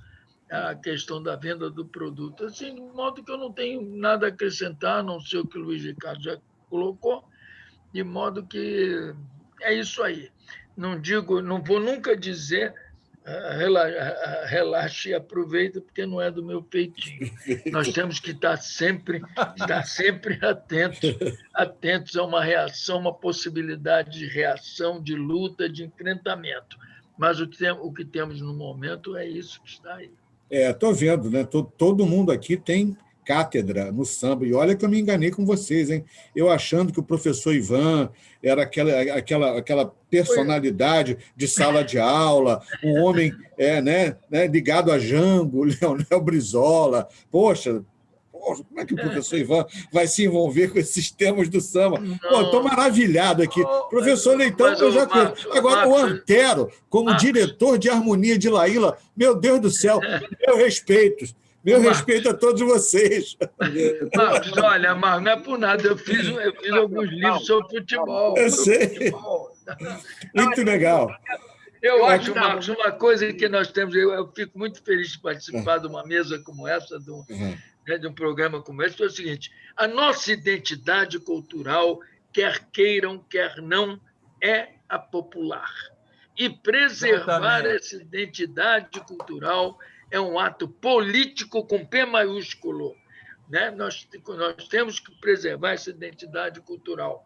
a questão da venda do produto. Assim, de modo que eu não tenho nada a acrescentar, a não ser o que o Luiz Ricardo já colocou, de modo que é isso aí. Não vou nunca dizer relaxe e aproveita, porque não é do meu peitinho. Nós temos que estar sempre atentos a uma reação, uma possibilidade de reação, de luta, de enfrentamento. Mas o que temos no momento é isso que está aí. Estou vendo, né? Todo mundo aqui tem cátedra no samba. E olha que eu me enganei com vocês, hein? Eu achando que o professor Ivan era aquela personalidade de sala de aula, um homem ligado a Jango, Leonel Brizola. Poxa, como é que o professor Ivan vai se envolver com esses temas do samba? Estou maravilhado aqui. Professor Leitão, eu já conheço. Agora, o Antero, como diretor de harmonia de Laíla, meu Deus do céu, meu respeito. Meu respeito a todos vocês. Marcos, olha, Marcos, não é por nada. Eu fiz alguns livros sobre futebol. Eu sei. Muito legal. Eu acho, Marcos, uma coisa que nós temos... Eu fico muito feliz de participar de uma mesa como essa, de um programa como esse, é o seguinte: a nossa identidade cultural, quer queiram, quer não, é a popular. E preservar essa identidade cultural é um ato político com P maiúsculo. Né? Nós temos que preservar essa identidade cultural.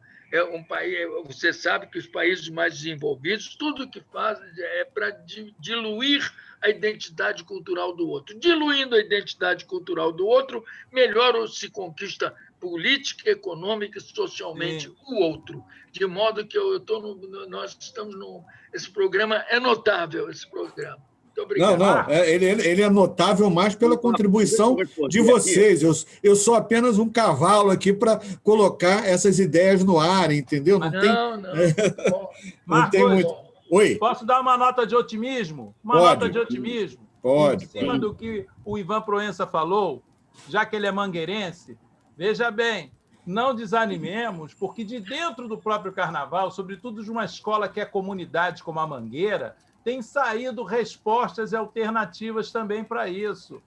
Você sabe que os países mais desenvolvidos, tudo que fazem é para diluir a identidade cultural do outro. Diluindo a identidade cultural do outro, melhor se conquista política, econômica e socialmente o outro. De modo que nós estamos esse programa é notável, esse programa. Não. Ele é notável mais pela contribuição de vocês. Eu sou apenas um cavalo aqui para colocar essas ideias no ar, entendeu? Não tem muito. Oi. Posso dar uma nota de otimismo? Nota de otimismo? Pode. Em cima do que o Ivan Proença falou, já que ele é mangueirense, veja bem, não desanimemos, porque de dentro do próprio carnaval, sobretudo de uma escola que é comunidade como a Mangueira, tem saído respostas e alternativas também para isso,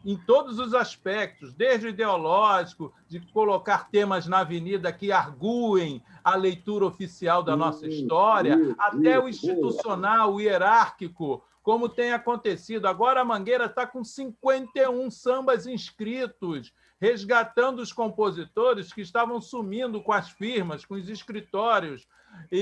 em todos os aspectos, desde o ideológico, de colocar temas na avenida que arguem a leitura oficial da nossa história, até o institucional, o hierárquico, como tem acontecido. Agora a Mangueira está com 51 sambas inscritos, resgatando os compositores que estavam sumindo com as firmas, com os escritórios.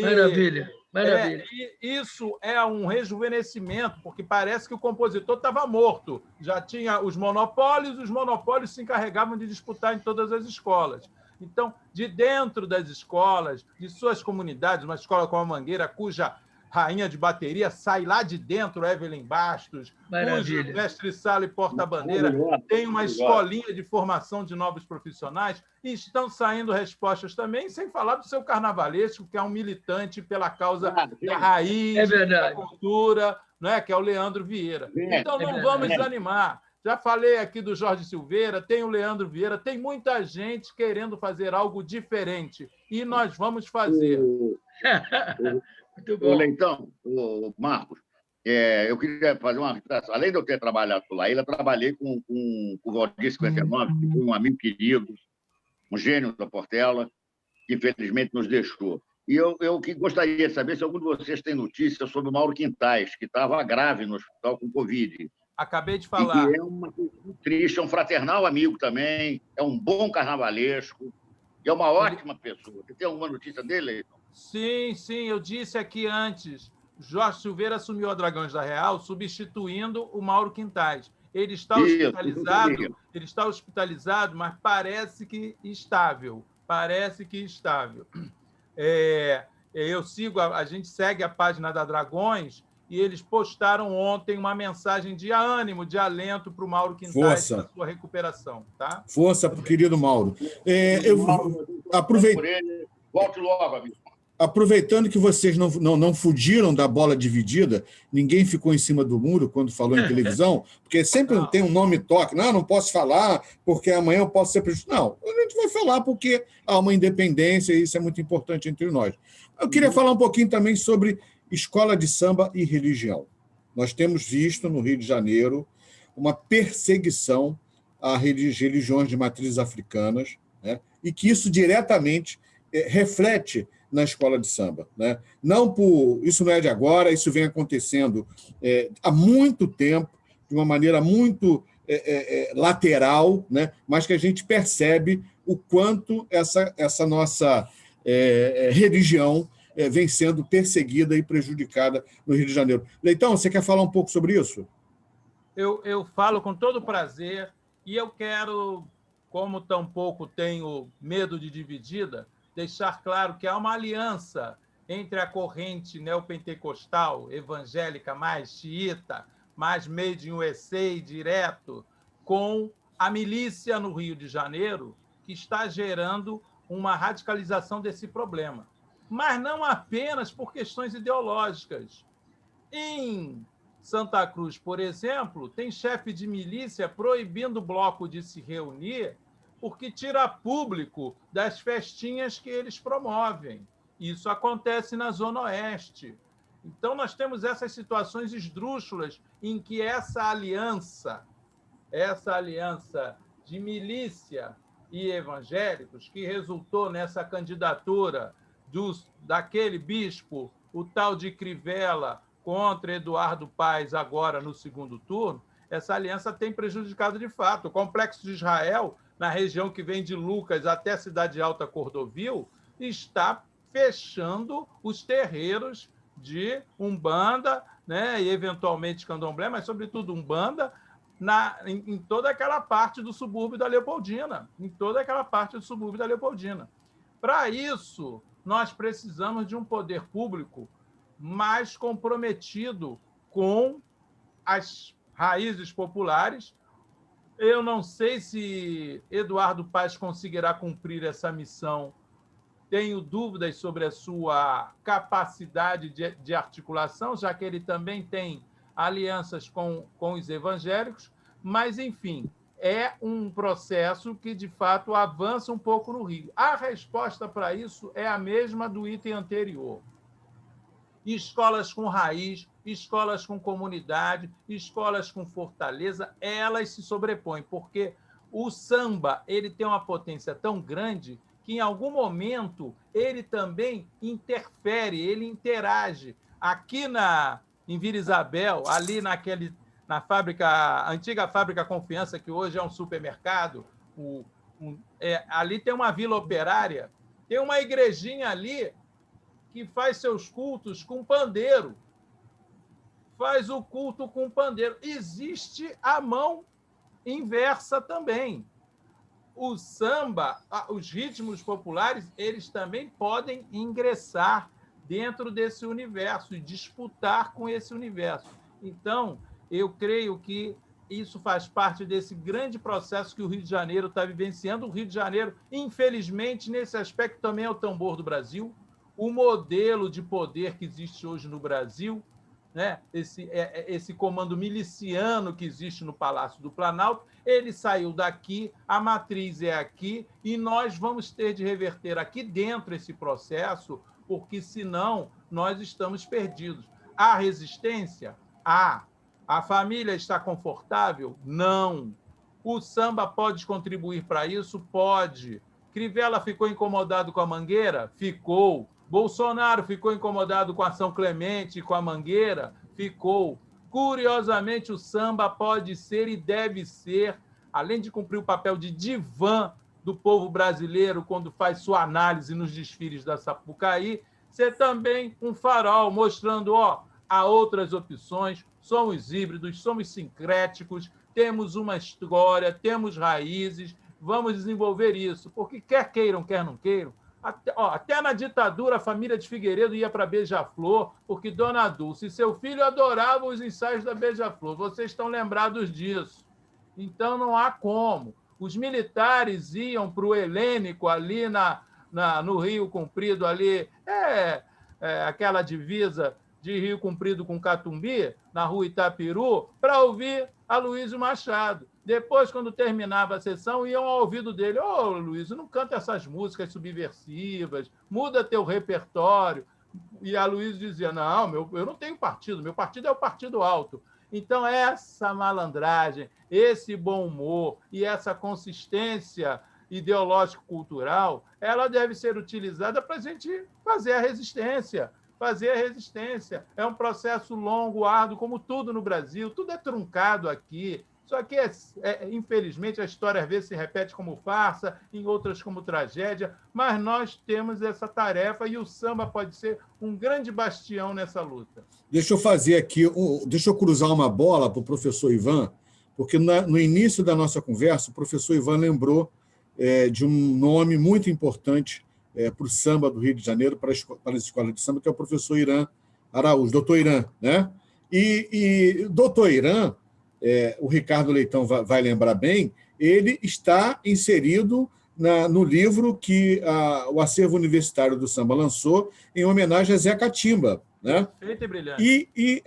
Maravilha, maravilha. Isso é um rejuvenescimento, porque parece que o compositor estava morto. Já tinha os monopólios se encarregavam de disputar em todas as escolas. Então, de dentro das escolas, de suas comunidades, uma escola como a Mangueira, cuja rainha de bateria sai lá de dentro, Evelyn Bastos, Maravilha. cujo mestre-sala e porta-bandeira tem uma escolinha de formação de novos profissionais, e estão saindo respostas também, sem falar do seu carnavalesco, que é um militante pela causa da raiz, da cultura, né, que é o Leandro Vieira. Então, não vamos desanimar. Já falei aqui do Jorge Silveira, tem o Leandro Vieira, tem muita gente querendo fazer algo diferente, e nós vamos fazer. Muito bom. Leitão, Marcos, eu queria fazer uma reflexão. Além de eu ter trabalhado por lá, eu trabalhei com o Valdir 59, que foi um amigo querido, um gênio da Portela, que infelizmente nos deixou. E eu que gostaria de saber se algum de vocês tem notícia sobre o Mauro Quintais, que estava grave no hospital com Covid. Acabei de falar. E que é uma coisa triste, é um fraternal amigo também, é um bom carnavalesco, e é uma ótima pessoa. Você tem alguma notícia dele, Leitão? Sim, eu disse aqui antes. Jorge Silveira assumiu a Dragões da Real, substituindo o Mauro Quintais. Ele está hospitalizado, mas parece que estável. A gente segue a página da Dragões e eles postaram ontem uma mensagem de ânimo, de alento para o Mauro Quintais na sua recuperação. Tá? Força para o querido Mauro. Volte logo, amigo. Aproveitando que vocês não fugiram da bola dividida, ninguém ficou em cima do muro quando falou em televisão, porque sempre tem um nome toque. Não posso falar, porque amanhã eu posso ser prejudicado. Não, a gente vai falar porque há uma independência e isso é muito importante entre nós. Eu queria falar um pouquinho também sobre escola de samba e religião. Nós temos visto no Rio de Janeiro uma perseguição a religiões de matrizes africanas, né? E que isso diretamente reflete na escola de samba, né? Isso não é de agora, isso vem acontecendo há muito tempo, de uma maneira muito lateral, né? Mas que a gente percebe o quanto essa nossa religião vem sendo perseguida e prejudicada no Rio de Janeiro. Leitão, você quer falar um pouco sobre isso? Eu falo com todo prazer, e eu quero, como tampouco tenho medo de dividida, deixar claro que há uma aliança entre a corrente neopentecostal, evangélica, mais xiita, mais made in USA, direto, com a milícia no Rio de Janeiro, que está gerando uma radicalização desse problema. Mas não apenas por questões ideológicas. Em Santa Cruz, por exemplo, tem chefe de milícia proibindo o bloco de se reunir porque tira público das festinhas que eles promovem. Isso acontece na Zona Oeste. Então, nós temos essas situações esdrúxulas em que essa aliança de milícia e evangélicos, que resultou nessa candidatura daquele bispo, o tal de Crivella, contra Eduardo Paes, agora no segundo turno, essa aliança tem prejudicado de fato. O Complexo de Israel, na região que vem de Lucas até a Cidade Alta Cordovil, está fechando os terreiros de Umbanda, né, e eventualmente Candomblé, mas sobretudo Umbanda, em toda aquela parte do subúrbio da Leopoldina. Para isso, nós precisamos de um poder público mais comprometido com as raízes populares. Eu não sei se Eduardo Paes conseguirá cumprir essa missão. Tenho dúvidas sobre a sua capacidade de articulação, já que ele também tem alianças com os evangélicos. Mas, enfim, é um processo que, de fato, avança um pouco no Rio. A resposta para isso é a mesma do item anterior. Escolas com raiz, escolas com comunidade, escolas com fortaleza, elas se sobrepõem, porque o samba ele tem uma potência tão grande que, em algum momento, ele também interfere, ele interage. Aqui em Vila Isabel, ali na fábrica, antiga fábrica Confiança, que hoje é um supermercado, ali tem uma vila operária, tem uma igrejinha ali que faz seus cultos com pandeiro. Faz o culto com pandeiro. Existe a mão inversa também. O samba, os ritmos populares, eles também podem ingressar dentro desse universo e disputar com esse universo. Então, eu creio que isso faz parte desse grande processo que o Rio de Janeiro está vivenciando. O Rio de Janeiro, infelizmente, nesse aspecto, também é o tambor do Brasil. O modelo de poder que existe hoje no Brasil, né? Esse comando miliciano que existe no Palácio do Planalto, ele saiu daqui, a matriz é aqui, e nós vamos ter de reverter aqui dentro esse processo, porque, senão, nós estamos perdidos. Há resistência? Há. A família está confortável? Não. O samba pode contribuir para isso? Pode. Crivella ficou incomodado com a Mangueira? Ficou. Bolsonaro ficou incomodado com a São Clemente e com a Mangueira? Ficou. Curiosamente, o samba pode ser e deve ser, além de cumprir o papel de divã do povo brasileiro quando faz sua análise nos desfiles da Sapucaí, ser também um farol, mostrando, há outras opções, somos híbridos, somos sincréticos, temos uma história, temos raízes, vamos desenvolver isso, porque quer queiram, quer não queiram, até na ditadura, a família de Figueiredo ia para Beija-Flor, porque Dona Dulce e seu filho adoravam os ensaios da Beija-Flor. Vocês estão lembrados disso. Então, não há como. Os militares iam para o Helênico, ali no Rio Comprido, ali, aquela divisa de Rio Comprido com Catumbi, na rua Itapiru, para ouvir Aloysio Machado. Depois, quando terminava a sessão, iam ao ouvido dele: Aloysio, não canta essas músicas subversivas, muda teu repertório. E Aloysio dizia: não, eu não tenho partido, meu partido é o Partido Alto. Então, essa malandragem, esse bom humor e essa consistência ideológico-cultural, ela deve ser utilizada para a gente fazer a resistência. É um processo longo, árduo, como tudo no Brasil, tudo é truncado aqui. Só que, infelizmente, a história às vezes se repete como farsa, em outras como tragédia, mas nós temos essa tarefa e o samba pode ser um grande bastião nessa luta. Deixa eu fazer aqui, deixa eu cruzar uma bola para o professor Ivan, porque no início da nossa conversa, o professor Ivan lembrou de um nome muito importante para o samba do Rio de Janeiro, para as escolas de samba, que é o professor Irã Araújo, doutor Irã, né? E doutor Irã, o Ricardo Leitão vai lembrar bem, ele está inserido no livro que o Acervo Universitário do Samba lançou em homenagem a Zé Catimba. Né? Perfeito e brilhante. E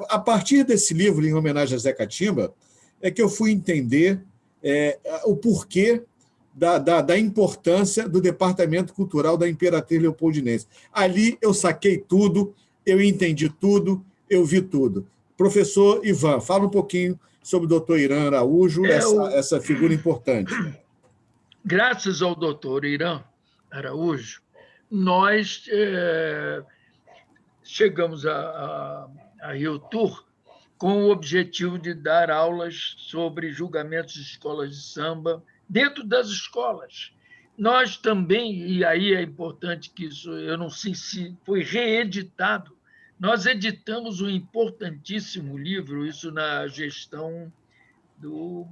a partir desse livro, em homenagem a Zé Catimba, é que eu fui entender o porquê da importância do Departamento Cultural da Imperatriz Leopoldinense. Ali eu saquei tudo, eu entendi tudo, eu vi tudo. Professor Ivan, fala um pouquinho sobre o doutor Irã Araújo, essa figura importante. Graças ao doutor Irã Araújo, nós chegamos a Rio Tour com o objetivo de dar aulas sobre julgamentos de escolas de samba dentro das escolas. Nós também, e aí é importante que isso, eu não sei se foi reeditado, nós editamos um importantíssimo livro, isso na gestão do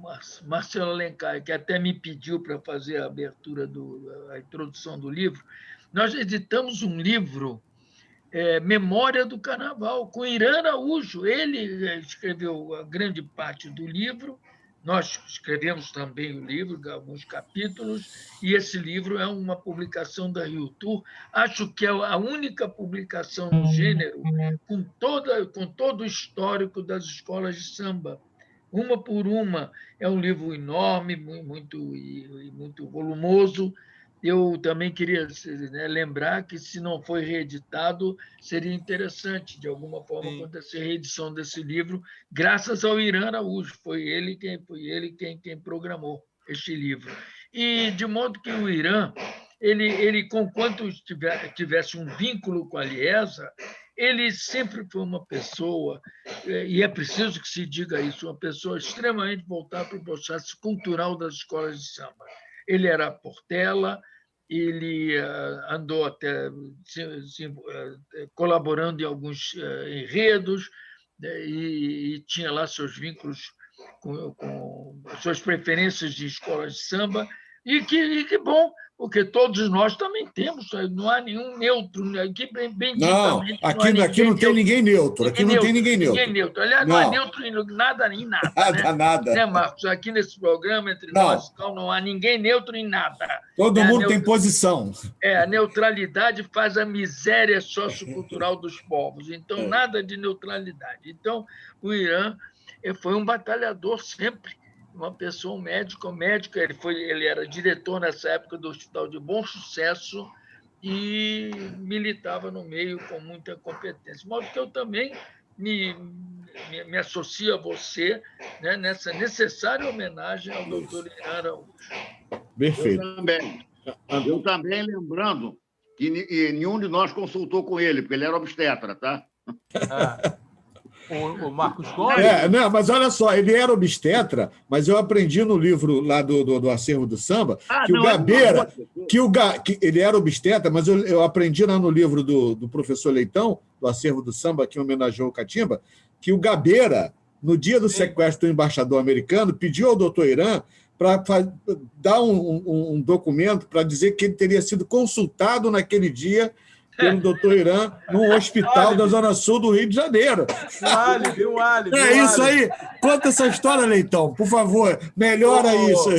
Marcelo Alencar, que até me pediu para fazer a abertura, a introdução do livro. Nós editamos um livro, Memória do Carnaval, com Irã Araújo. Ele escreveu a grande parte do livro, nós escrevemos também o livro, alguns capítulos, e esse livro é uma publicação da Rio Tour. Acho que é a única publicação no gênero com todo o histórico das escolas de samba uma por uma. É um livro enorme, muito volumoso. Eu também queria, né, lembrar que, se não foi reeditado, seria interessante, de alguma forma, Sim. acontecer a reedição desse livro, graças ao Irã Araújo. Foi ele quem programou este livro. E, de modo que o Irã, conquanto tivesse um vínculo com a Liesa, ele sempre foi uma pessoa, e é preciso que se diga isso, uma pessoa extremamente voltada para o processo cultural das escolas de samba. Ele era Portela, ele andou até colaborando em alguns enredos, né, e tinha lá seus vínculos com suas preferências de escolas de samba, e que bom, porque todos nós também temos, não há nenhum neutro, aqui, Não, benditamente, não há aqui ninguém não tem neutro. ninguém neutro. Aqui não tem ninguém Ninguém neutro. neutro. Aliás, não há Não, neutro em nada, nem nada, nada, nada. né, Marcos? Aqui nesse programa, entre Não, nós, não há ninguém neutro em nada. todo Né? mundo tem posição. A neutralidade faz a miséria sociocultural dos povos. Então, nada de neutralidade. Então, o Irã foi um batalhador sempre, uma pessoa, um médico. Ele era diretor, nessa época, do Hospital de Bom Sucesso, e militava no meio com muita competência. De modo que eu também me associo a você, né, nessa necessária homenagem ao doutor Irã Araújo. Perfeito. Eu também, lembrando que nenhum de nós consultou com ele, porque ele era obstetra, tá? O Marcos Gomes? Não, mas olha só, ele era obstetra, mas eu aprendi no livro lá do Acervo do Samba que o Gabeira, que ele era obstetra, mas eu aprendi lá no livro do professor Leitão, do Acervo do Samba, que homenageou o Catimba, que o Gabeira, no dia do sequestro do embaixador americano, pediu ao doutor Irã para dar um documento para dizer que ele teria sido consultado naquele dia pelo doutor Irã, num hospital da Zona Sul do Rio de Janeiro. Um álibi. É isso aí. Conta essa história, Leitão, por favor. Melhora isso.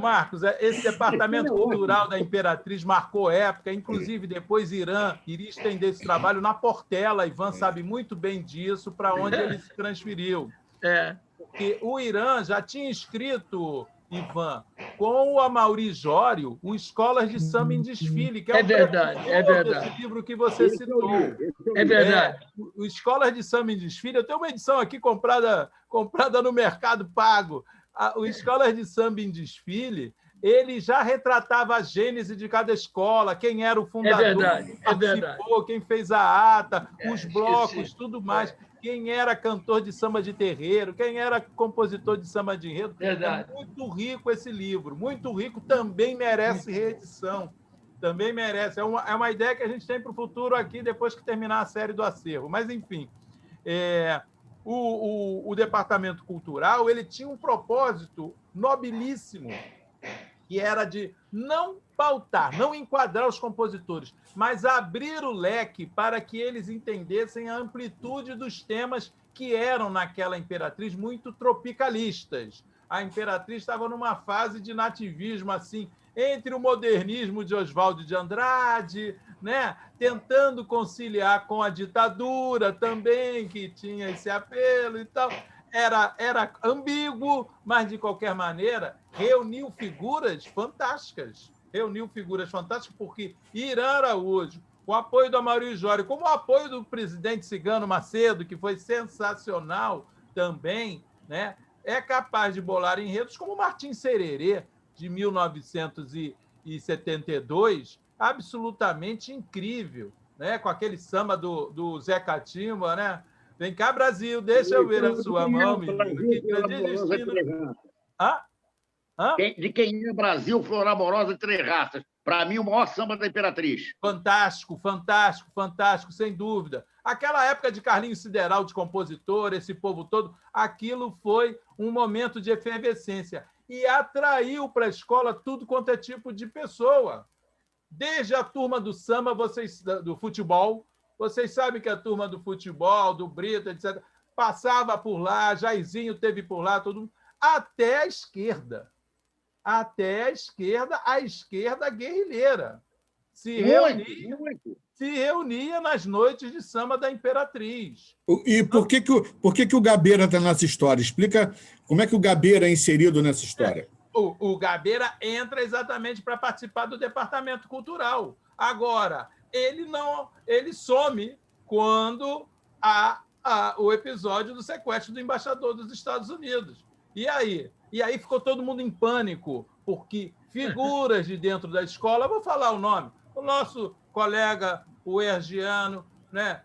Marcos, esse departamento cultural da Imperatriz marcou época, inclusive depois Irã iria estender esse trabalho na Portela. Ivan sabe muito bem disso, para onde ele se transferiu. Porque o Irã já tinha escrito, Ivan, com o Amaury Jório, o Escolas de Samba em Desfile, que é verdade. Esse livro que você citou. É verdade. O Escolas de Samba em Desfile, eu tenho uma edição aqui comprada no Mercado Pago. O Escolas de Samba em Desfile, ele já retratava a gênese de cada escola, quem era o fundador, quem participou, quem fez a ata, os blocos, tudo mais. Quem era cantor de samba de terreiro, quem era compositor de samba de enredo. Verdade. É muito rico esse livro, muito rico, também merece reedição. Também merece. É uma ideia que a gente tem para o futuro aqui, depois que terminar a série do Acervo. Mas, enfim, o Departamento Cultural ele tinha um propósito nobilíssimo, que era de não pautar, não enquadrar os compositores, mas abrir o leque para que eles entendessem a amplitude dos temas que eram, naquela Imperatriz, muito tropicalistas. A Imperatriz estava numa fase de nativismo, assim, entre o modernismo de Oswaldo de Andrade, né? Tentando conciliar com a ditadura também, que tinha esse apelo e tal. Era ambíguo, mas, de qualquer maneira, reuniu figuras fantásticas. Porque Irã Araújo, com o apoio do Amaury Jório, como o apoio do presidente Cigano Macedo, que foi sensacional também, né? É capaz de bolar enredos como Martim Sererê, de 1972, absolutamente incrível, né? Com aquele samba do Zé Catimba, né? Vem cá, Brasil, deixa eu ver a sua mão, menino. Que grande destino. De quem é Brasil, Flor Amorosa e Três Raças. Para mim, o maior samba da Imperatriz. Fantástico, sem dúvida. Aquela época de Carlinhos Sideral, de compositor, esse povo todo, aquilo foi um momento de efervescência. E atraiu para a escola tudo quanto é tipo de pessoa. Desde a turma do samba, do futebol. Vocês sabem que a turma do futebol, do Brito, etc., passava por lá, Jairzinho teve por lá, todo mundo, até a esquerda. A esquerda guerrilheira. Se se reunia nas noites de samba da Imperatriz. E por que o Gabeira está nessa história? Explica como é que o Gabeira é inserido nessa história. O Gabeira entra exatamente para participar do departamento cultural. Agora, ele some quando há o episódio do sequestro do embaixador dos Estados Unidos. E aí ficou todo mundo em pânico, porque figuras de dentro da escola, vou falar o nome, o nosso colega, o Ergiano, né?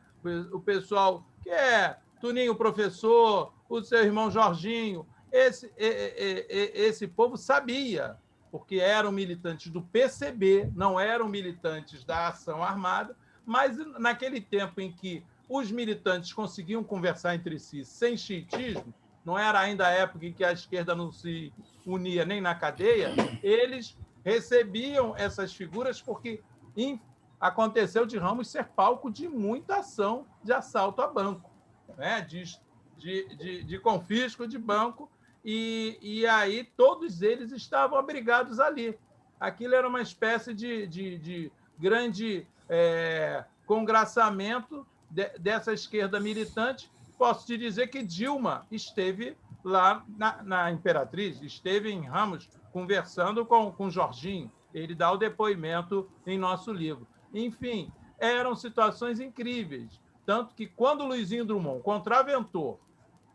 O pessoal que é Tuninho professor, o seu irmão Jorginho, esse povo sabia, porque eram militantes do PCB, não eram militantes da Ação Armada, mas naquele tempo em que os militantes conseguiam conversar entre si sem xiitismo, não era ainda a época em que a esquerda não se unia nem na cadeia, eles recebiam essas figuras porque aconteceu de Ramos ser palco de muita ação de assalto a banco, né? de confisco de banco, e aí todos eles estavam abrigados ali. Aquilo era uma espécie de grande congraçamento dessa esquerda militante. Posso te dizer que Dilma esteve lá na Imperatriz, esteve em Ramos conversando com Jorginho. Ele dá o depoimento em nosso livro. Enfim, eram situações incríveis. Tanto que quando Luizinho Drummond, contraventor,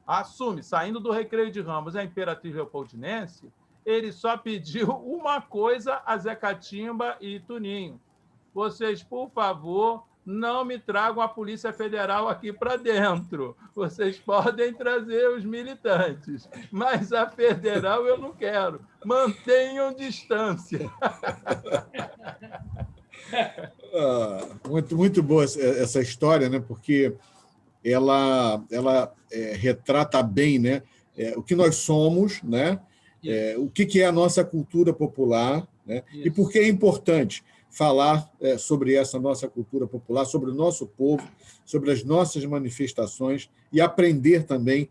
assume, saindo do Recreio de Ramos, a Imperatriz Leopoldinense, ele só pediu uma coisa a Zé Catimba e Tuninho: vocês, por favor, não me tragam a Polícia Federal aqui para dentro. Vocês podem trazer os militantes, mas a federal eu não quero. Mantenham distância. Muito boa essa história, né? Porque ela retrata bem, né? O que nós somos, né? O que é a nossa cultura popular, né? E por que é importante falar sobre essa nossa cultura popular, sobre o nosso povo, sobre as nossas manifestações e aprender também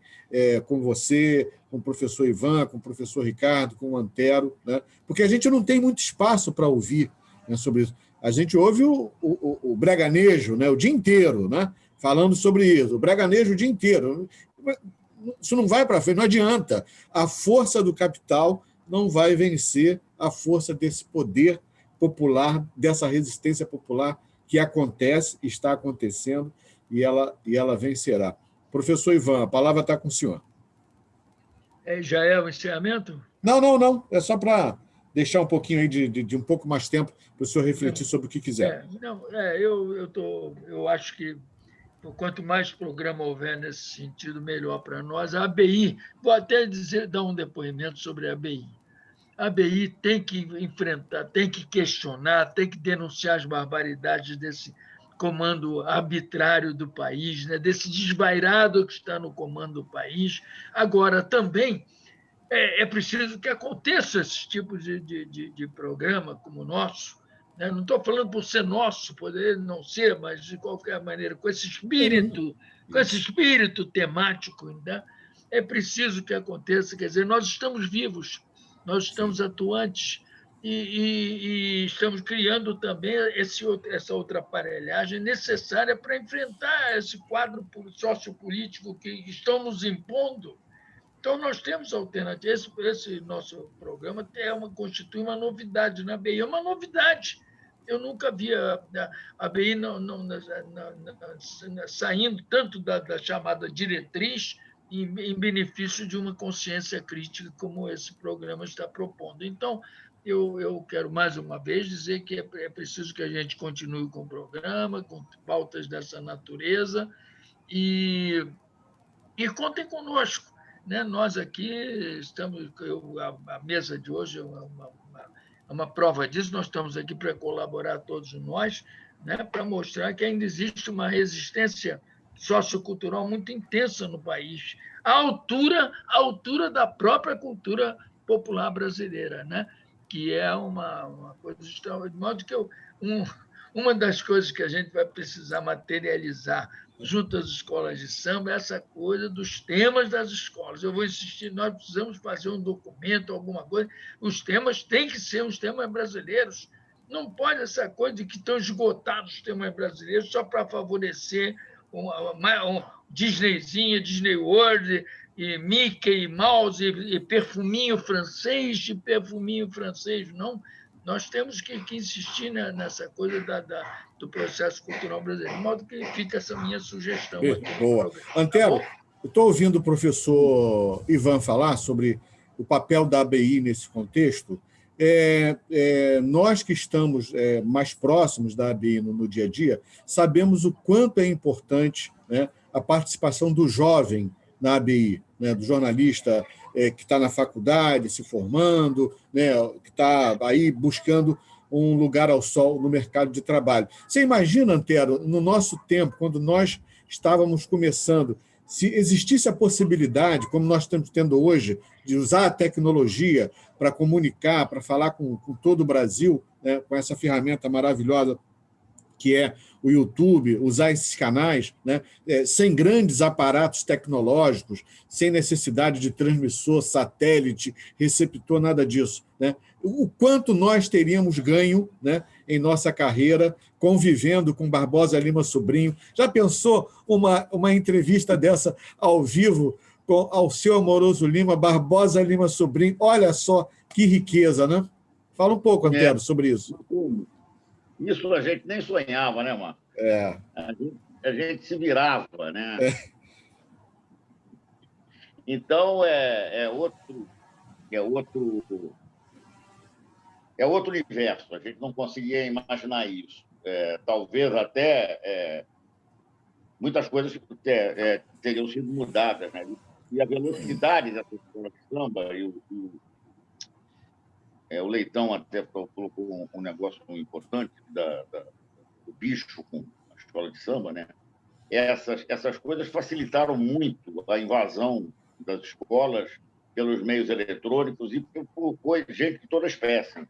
com você, com o professor Ivan, com o professor Ricardo, com o Antero, né? Porque a gente não tem muito espaço para ouvir, né, sobre isso. A gente ouve o braganejo, né, o dia inteiro, né, falando sobre isso, o braganejo o dia inteiro. Isso não vai para frente, não adianta. A força do capital não vai vencer a força desse poder popular, dessa resistência popular que acontece, está acontecendo, e ela vencerá. Professor Ivan, a palavra está com o senhor. Já é o encerramento? Não. É só para deixar um pouquinho aí de um pouco mais tempo para o senhor refletir sobre o que quiser. Eu acho que quanto mais programa houver nesse sentido, melhor para nós. A ABI, vou até dar um depoimento sobre a ABI. A ABI tem que enfrentar, tem que questionar, tem que denunciar as barbaridades desse comando arbitrário do país, né? Desse desvairado que está no comando do país. Agora, também é preciso que aconteça esse tipo de programa como o nosso. Né? Não estou falando por ser nosso, poder não ser, mas, de qualquer maneira, com esse espírito temático, né? É preciso que aconteça. Quer dizer, nós estamos vivos, nós estamos atuantes e estamos criando também essa outra aparelhagem necessária para enfrentar esse quadro sociopolítico que estão nos impondo. Então, nós temos alternativas. Esse nosso programa constitui uma novidade na ABI. É uma novidade. Eu nunca vi a ABI saindo tanto da chamada diretriz em benefício de uma consciência crítica como esse programa está propondo. Então, eu quero, mais uma vez, dizer que é preciso que a gente continue com o programa, com pautas dessa natureza, e contem conosco. Né? Nós aqui estamos, a mesa de hoje é uma prova disso, nós estamos aqui para colaborar todos nós, né? Para mostrar que ainda existe uma resistência sociocultural muito intensa no país, à altura da própria cultura popular brasileira, né? Que é uma coisa extraordinária. De modo que uma das coisas que a gente vai precisar materializar junto às escolas de samba, essa coisa dos temas das escolas. Eu vou insistir, nós precisamos fazer um documento, alguma coisa. Os temas têm que ser os temas brasileiros, Não pode essa coisa de que estão esgotados os sistemas brasileiros só para favorecer um Disneyzinha, Disney World, e Mickey, Mouse, e perfuminho francês, não. Nós temos que insistir nessa coisa do processo cultural brasileiro. De modo que fica essa minha sugestão aqui. Boa. Antero, eu estou ouvindo o professor Ivan falar sobre o papel da ABI nesse contexto. Nós que estamos mais próximos da ABI no dia a dia, sabemos o quanto é importante, né, a participação do jovem na ABI, né, do jornalista que está na faculdade, se formando, né, que está aí buscando um lugar ao sol no mercado de trabalho. Você imagina, Antero, no nosso tempo, quando nós estávamos começando, se existisse a possibilidade, como nós estamos tendo hoje, de usar a tecnologia para comunicar, para falar com todo o Brasil, né, com essa ferramenta maravilhosa que é o YouTube, usar esses canais, né, sem grandes aparatos tecnológicos, sem necessidade de transmissor, satélite, receptor, nada disso, né? O quanto nós teríamos ganho, né, em nossa carreira, convivendo com Barbosa Lima Sobrinho. Já pensou uma entrevista dessa ao vivo com Alceu Amoroso Lima, Barbosa Lima Sobrinho? Olha só que riqueza, né? Fala um pouco, Antero, sobre isso. Isso a gente nem sonhava, né, Marco? A gente se virava, né? Então, é outro universo. A gente não conseguia imaginar isso. Talvez até muitas coisas teriam sido mudadas, né? E a velocidade dessa escola de samba, o Leitão até colocou um negócio importante do bicho com a escola de samba, né? Essas coisas facilitaram muito a invasão das escolas pelos meios eletrônicos e por gente de toda espécie.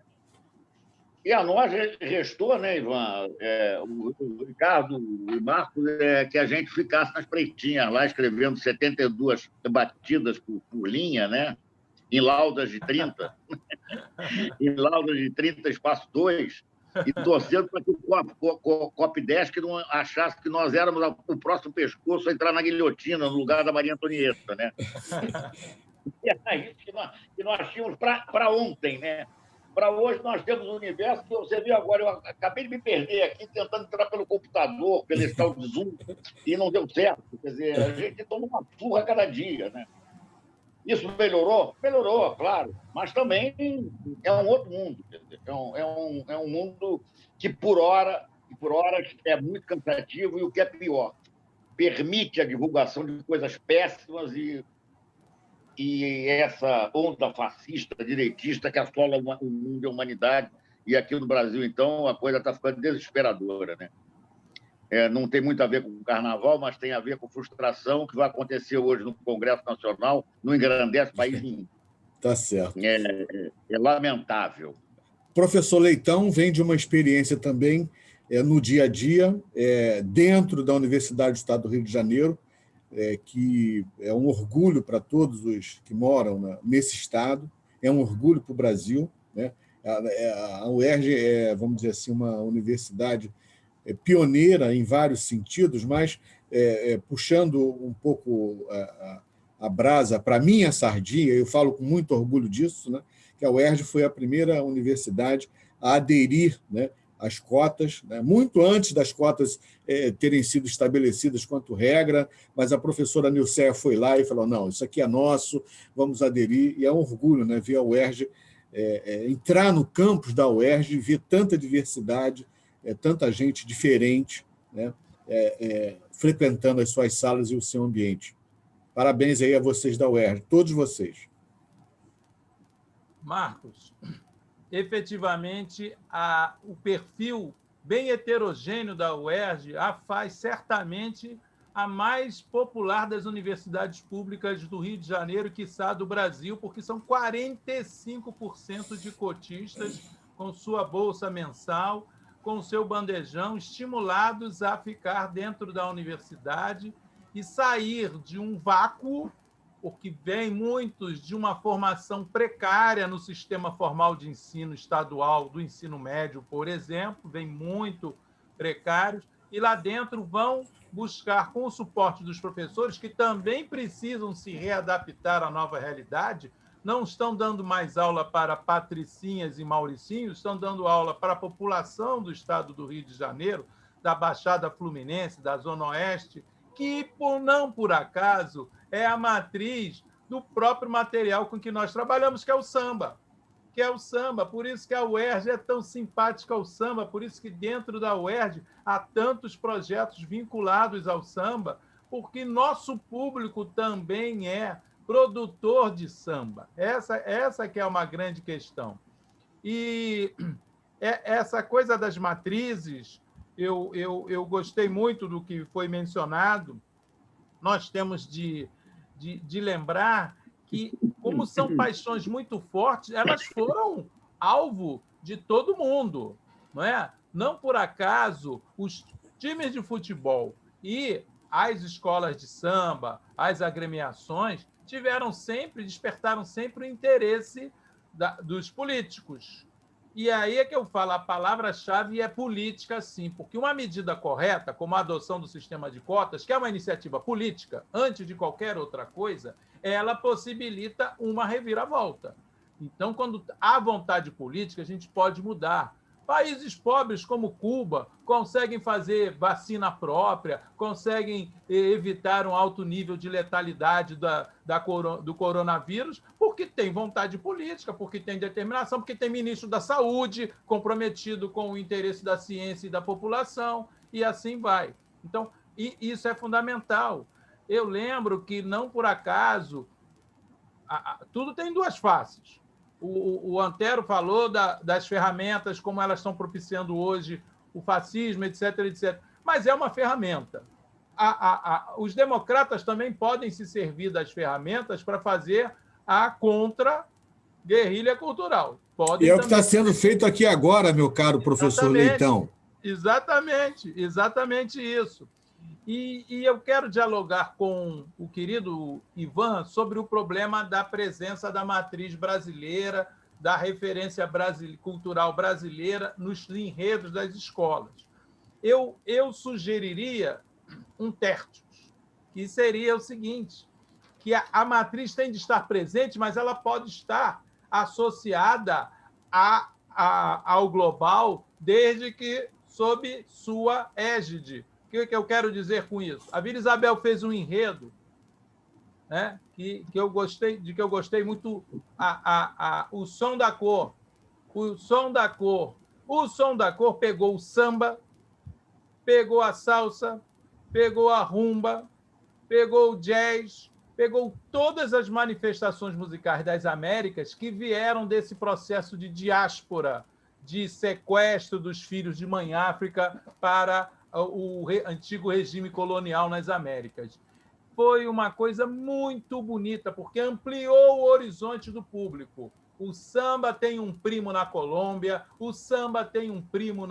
E a nós restou, né, Ivan, o Ricardo e o Marcos, que a gente ficasse nas pretinhas lá, escrevendo 72 batidas por linha, né? Em laudas de 30, em laudas de 30, espaço 2, e torcendo para que o COP10 não achasse que nós éramos o próximo pescoço a entrar na guilhotina, no lugar da Maria Antonieta, né? E era isso que nós tínhamos para ontem, né? Para hoje nós temos um universo que você viu agora, eu acabei de me perder aqui tentando entrar pelo computador, pelo esse tal de Zoom, e não deu certo. Quer dizer, a gente toma uma surra a cada dia, né? Isso melhorou? Melhorou, claro, mas também é um outro mundo. É um mundo que, por hora, é muito cansativo e, o que é pior, permite a divulgação de coisas péssimas e essa onda fascista, direitista que assola o mundo e a humanidade. E aqui no Brasil, então, a coisa está ficando desesperadora, né? Não tem muito a ver com o carnaval, mas tem a ver com frustração que vai acontecer hoje no Congresso Nacional, não engrandece país nenhum. Tá certo. É lamentável. Professor Leitão vem de uma experiência também no dia a dia, dentro da Universidade do Estado do Rio de Janeiro, que é um orgulho para todos os que moram nesse estado, é um orgulho para o Brasil, né? A UERJ vamos dizer assim, uma universidade pioneira em vários sentidos, mas puxando um pouco a brasa para a minha sardinha, eu falo com muito orgulho disso, né, que a UERJ foi a primeira universidade a aderir, né, às cotas, né, muito antes das cotas terem sido estabelecidas quanto regra, mas a professora Nilceia foi lá e falou, não, isso aqui é nosso, vamos aderir, e é um orgulho, né, ver a UERJ entrar no campus da UERJ e ver tanta diversidade, tanta gente diferente, né, frequentando as suas salas e o seu ambiente. Parabéns aí a vocês da UERJ, todos vocês. Marcos, efetivamente, o perfil bem heterogêneo da UERJ a faz certamente a mais popular das universidades públicas do Rio de Janeiro, quiçá do Brasil, porque são 45% de cotistas com sua bolsa mensal, com seu bandejão, estimulados a ficar dentro da universidade e sair de um vácuo porque vêm muitos de uma formação precária no sistema formal de ensino estadual, do ensino médio, por exemplo, vêm muito precários, e lá dentro vão buscar, com o suporte dos professores, que também precisam se readaptar à nova realidade, não estão dando mais aula para patricinhas e mauricinhos, estão dando aula para a população do estado do Rio de Janeiro, da Baixada Fluminense, da Zona Oeste, que, não por acaso, é a matriz do próprio material com que nós trabalhamos, que é o samba. Por isso que a UERJ é tão simpática ao samba, por isso que dentro da UERJ há tantos projetos vinculados ao samba, porque nosso público também é produtor de samba. Essa que é uma grande questão. E essa coisa das matrizes, eu gostei muito do que foi mencionado. Nós temos de lembrar que, como são paixões muito fortes, elas foram alvo de todo mundo, não é? Não por acaso, os times de futebol e as escolas de samba, as agremiações, despertaram sempre o interesse dos políticos. E aí é que eu falo, a palavra-chave é política, sim, porque uma medida correta, como a adoção do sistema de cotas, que é uma iniciativa política, antes de qualquer outra coisa, ela possibilita uma reviravolta. Então, quando há vontade política, a gente pode mudar. Países pobres como Cuba conseguem fazer vacina própria, conseguem evitar um alto nível de letalidade do coronavírus, porque tem vontade política, porque tem determinação, porque tem ministro da Saúde comprometido com o interesse da ciência e da população, e assim vai. Então, isso é fundamental. Eu lembro que, não por acaso, tudo tem duas faces. O Antero falou das ferramentas, como elas estão propiciando hoje o fascismo, etc., etc. Mas é uma ferramenta. Os democratas também podem se servir das ferramentas para fazer a contra-guerrilha cultural. E é o que está sendo feito aqui agora, meu caro professor Leitão. Exatamente isso. E eu quero dialogar com o querido Ivan sobre o problema da presença da matriz brasileira, da referência cultural brasileira nos enredos das escolas. Eu sugeriria um tertius, que seria o seguinte, que a matriz tem de estar presente, mas ela pode estar associada ao global, desde que sob sua égide. O que eu quero dizer com isso? A Vila Isabel fez um enredo, né, que eu gostei muito, o Som da Cor. O Som da Cor. O Som da Cor pegou o samba, pegou a salsa, pegou a rumba, pegou o jazz, pegou todas as manifestações musicais das Américas que vieram desse processo de diáspora, de sequestro dos filhos de Mãe África para o antigo regime colonial nas Américas. Foi uma coisa muito bonita, porque ampliou o horizonte do público. O samba tem um primo na Colômbia, o samba tem um primo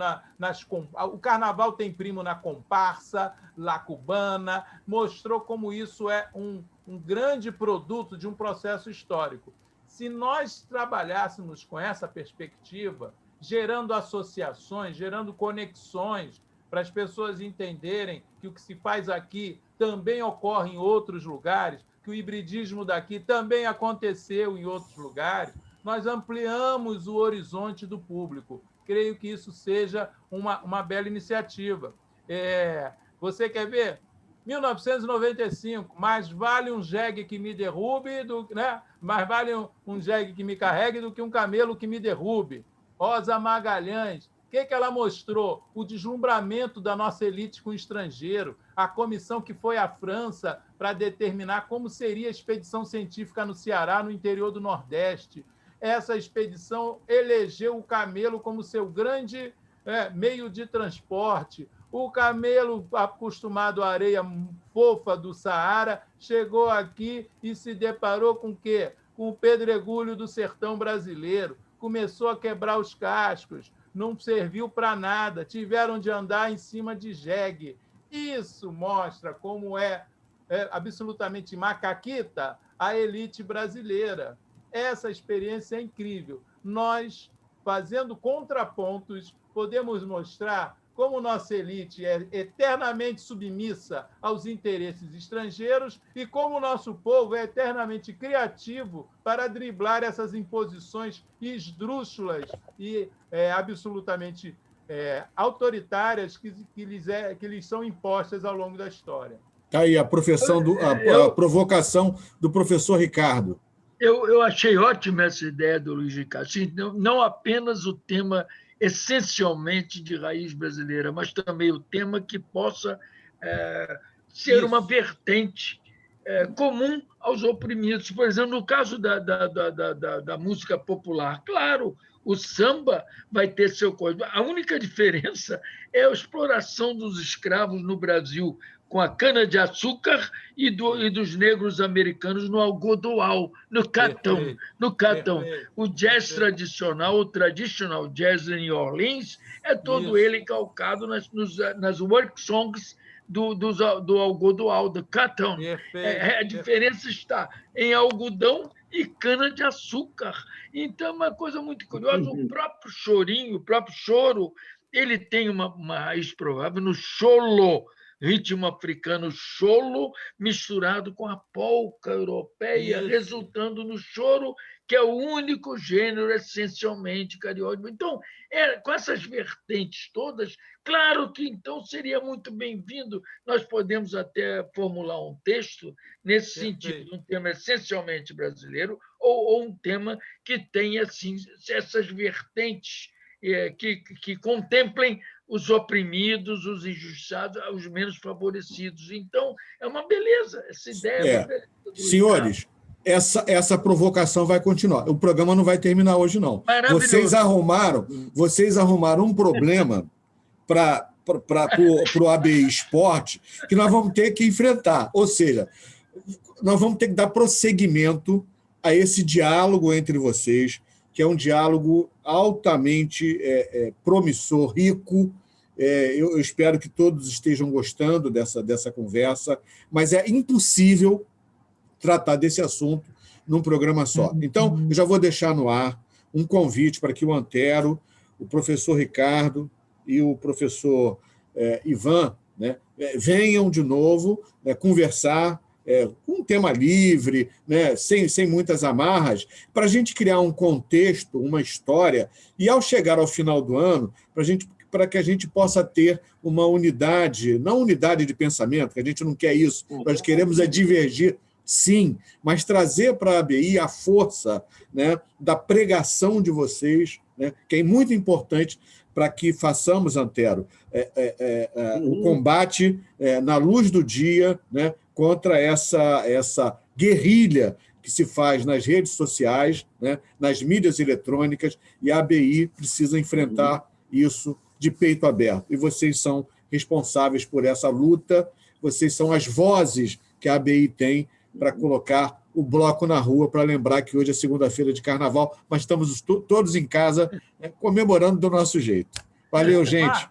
o carnaval tem primo na comparsa, la cubana, mostrou como isso é um grande produto de um processo histórico. Se nós trabalhássemos com essa perspectiva, gerando associações, gerando conexões, para as pessoas entenderem que o que se faz aqui também ocorre em outros lugares, que o hibridismo daqui também aconteceu em outros lugares, nós ampliamos o horizonte do público. Creio que isso seja uma bela iniciativa. Você quer ver? 1995, mais vale um jegue que me derrube, mais vale um jegue que me carregue do que um camelo que me derrube. Rosa Magalhães, o que ela mostrou? O deslumbramento da nossa elite com o estrangeiro, a comissão que foi à França para determinar como seria a expedição científica no Ceará, no interior do Nordeste. Essa expedição elegeu o camelo como seu grande meio de transporte. O camelo, acostumado à areia fofa do Saara, chegou aqui e se deparou com o quê? Com o pedregulho do sertão brasileiro. Começou a quebrar os cascos, não serviu para nada, tiveram de andar em cima de jegue. Isso mostra como é absolutamente macaquita a elite brasileira. Essa experiência é incrível. Nós, fazendo contrapontos, podemos mostrar como nossa elite é eternamente submissa aos interesses estrangeiros e como o nosso povo é eternamente criativo para driblar essas imposições esdrúxulas e absolutamente autoritárias que lhes são impostas ao longo da história. Está aí a provocação do professor Ricardo. Eu achei ótima essa ideia do Luiz Ricardo. Não apenas o tema essencialmente de raiz brasileira, mas também o tema que possa ser uma vertente comum aos oprimidos. Por exemplo, no caso da música popular, claro, o samba vai ter seu código. A única diferença é a exploração dos escravos no Brasil, com a cana-de-açúcar e dos negros americanos no algodoal, no catão. O jazz tradicional, o traditional jazz em New Orleans, é todo ele calcado nas work songs do algodoal, do catão. A diferença está em algodão e cana-de-açúcar. Então, é uma coisa muito curiosa. O próprio chorinho, o próprio choro, ele tem uma raiz provável no cholo, ritmo africano cholo, misturado com a polca europeia, resultando no choro, que é o único gênero essencialmente carioca. Então, com essas vertentes todas, claro que então seria muito bem-vindo. Nós podemos até formular um texto nesse sentido, um tema essencialmente brasileiro ou um tema que tenha assim, essas vertentes que contemplem os oprimidos, os injustiçados, os menos favorecidos. Então, é uma beleza, essa ideia. Senhores, essa provocação vai continuar. O programa não vai terminar hoje, não. Vocês arrumaram um problema para o ABI Esporte que nós vamos ter que enfrentar. Ou seja, nós vamos ter que dar prosseguimento a esse diálogo entre vocês, que é um diálogo altamente promissor, rico. Eu espero que todos estejam gostando dessa conversa, mas é impossível tratar desse assunto num programa só. Então, eu já vou deixar no ar um convite para que o Antero, o professor Ricardo e o professor Ivan, né, venham de novo conversar com um tema livre, né, sem muitas amarras, para a gente criar um contexto, uma história, e ao chegar ao final do ano, para que a gente possa ter uma unidade, não unidade de pensamento, que a gente não quer isso, nós queremos divergir, sim, mas trazer para a ABI a força, né, da pregação de vocês, né, que é muito importante para que façamos, Antero, o combate na luz do dia, né, contra essa guerrilha que se faz nas redes sociais, né, nas mídias eletrônicas, e a ABI precisa enfrentar isso de peito aberto. E vocês são responsáveis por essa luta, vocês são as vozes que a ABI tem para colocar o bloco na rua, para lembrar que hoje é segunda-feira de carnaval, mas estamos todos em casa, né, comemorando do nosso jeito. Valeu, gente.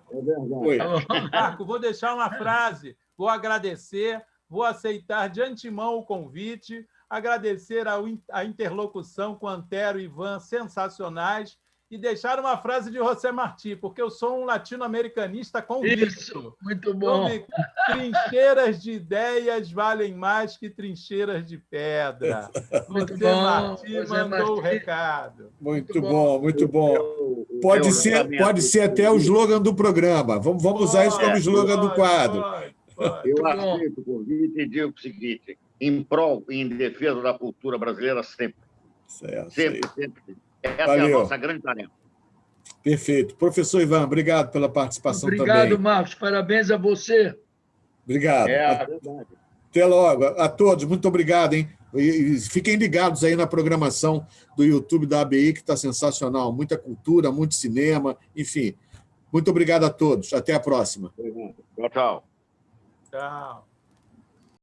Marco, vou deixar uma frase, vou agradecer, vou aceitar de antemão o convite, agradecer a interlocução com Antero e Ivan, sensacionais, e deixar uma frase de José Martí, porque eu sou um latino-americanista convicto. Isso, muito bom. Trincheiras de ideias valem mais que trincheiras de pedra. José Martí mandou o recado. Muito bom, muito bom. Pode ser até o slogan do programa. Vamos usar isso como slogan do quadro. Eu aceito o convite e digo o seguinte: em prol e em defesa da cultura brasileira, sempre. Certo. Sempre. Essa Valeu. É a nossa grande tarefa. Perfeito. Professor Ivan, obrigado pela participação também. Obrigado, Marcos. Parabéns a você. Obrigado. Verdade. Até logo. A todos, muito obrigado, hein? E fiquem ligados aí na programação do YouTube da ABI, que está sensacional. Muita cultura, muito cinema, enfim. Muito obrigado a todos. Até a próxima. Tchau. Tchau.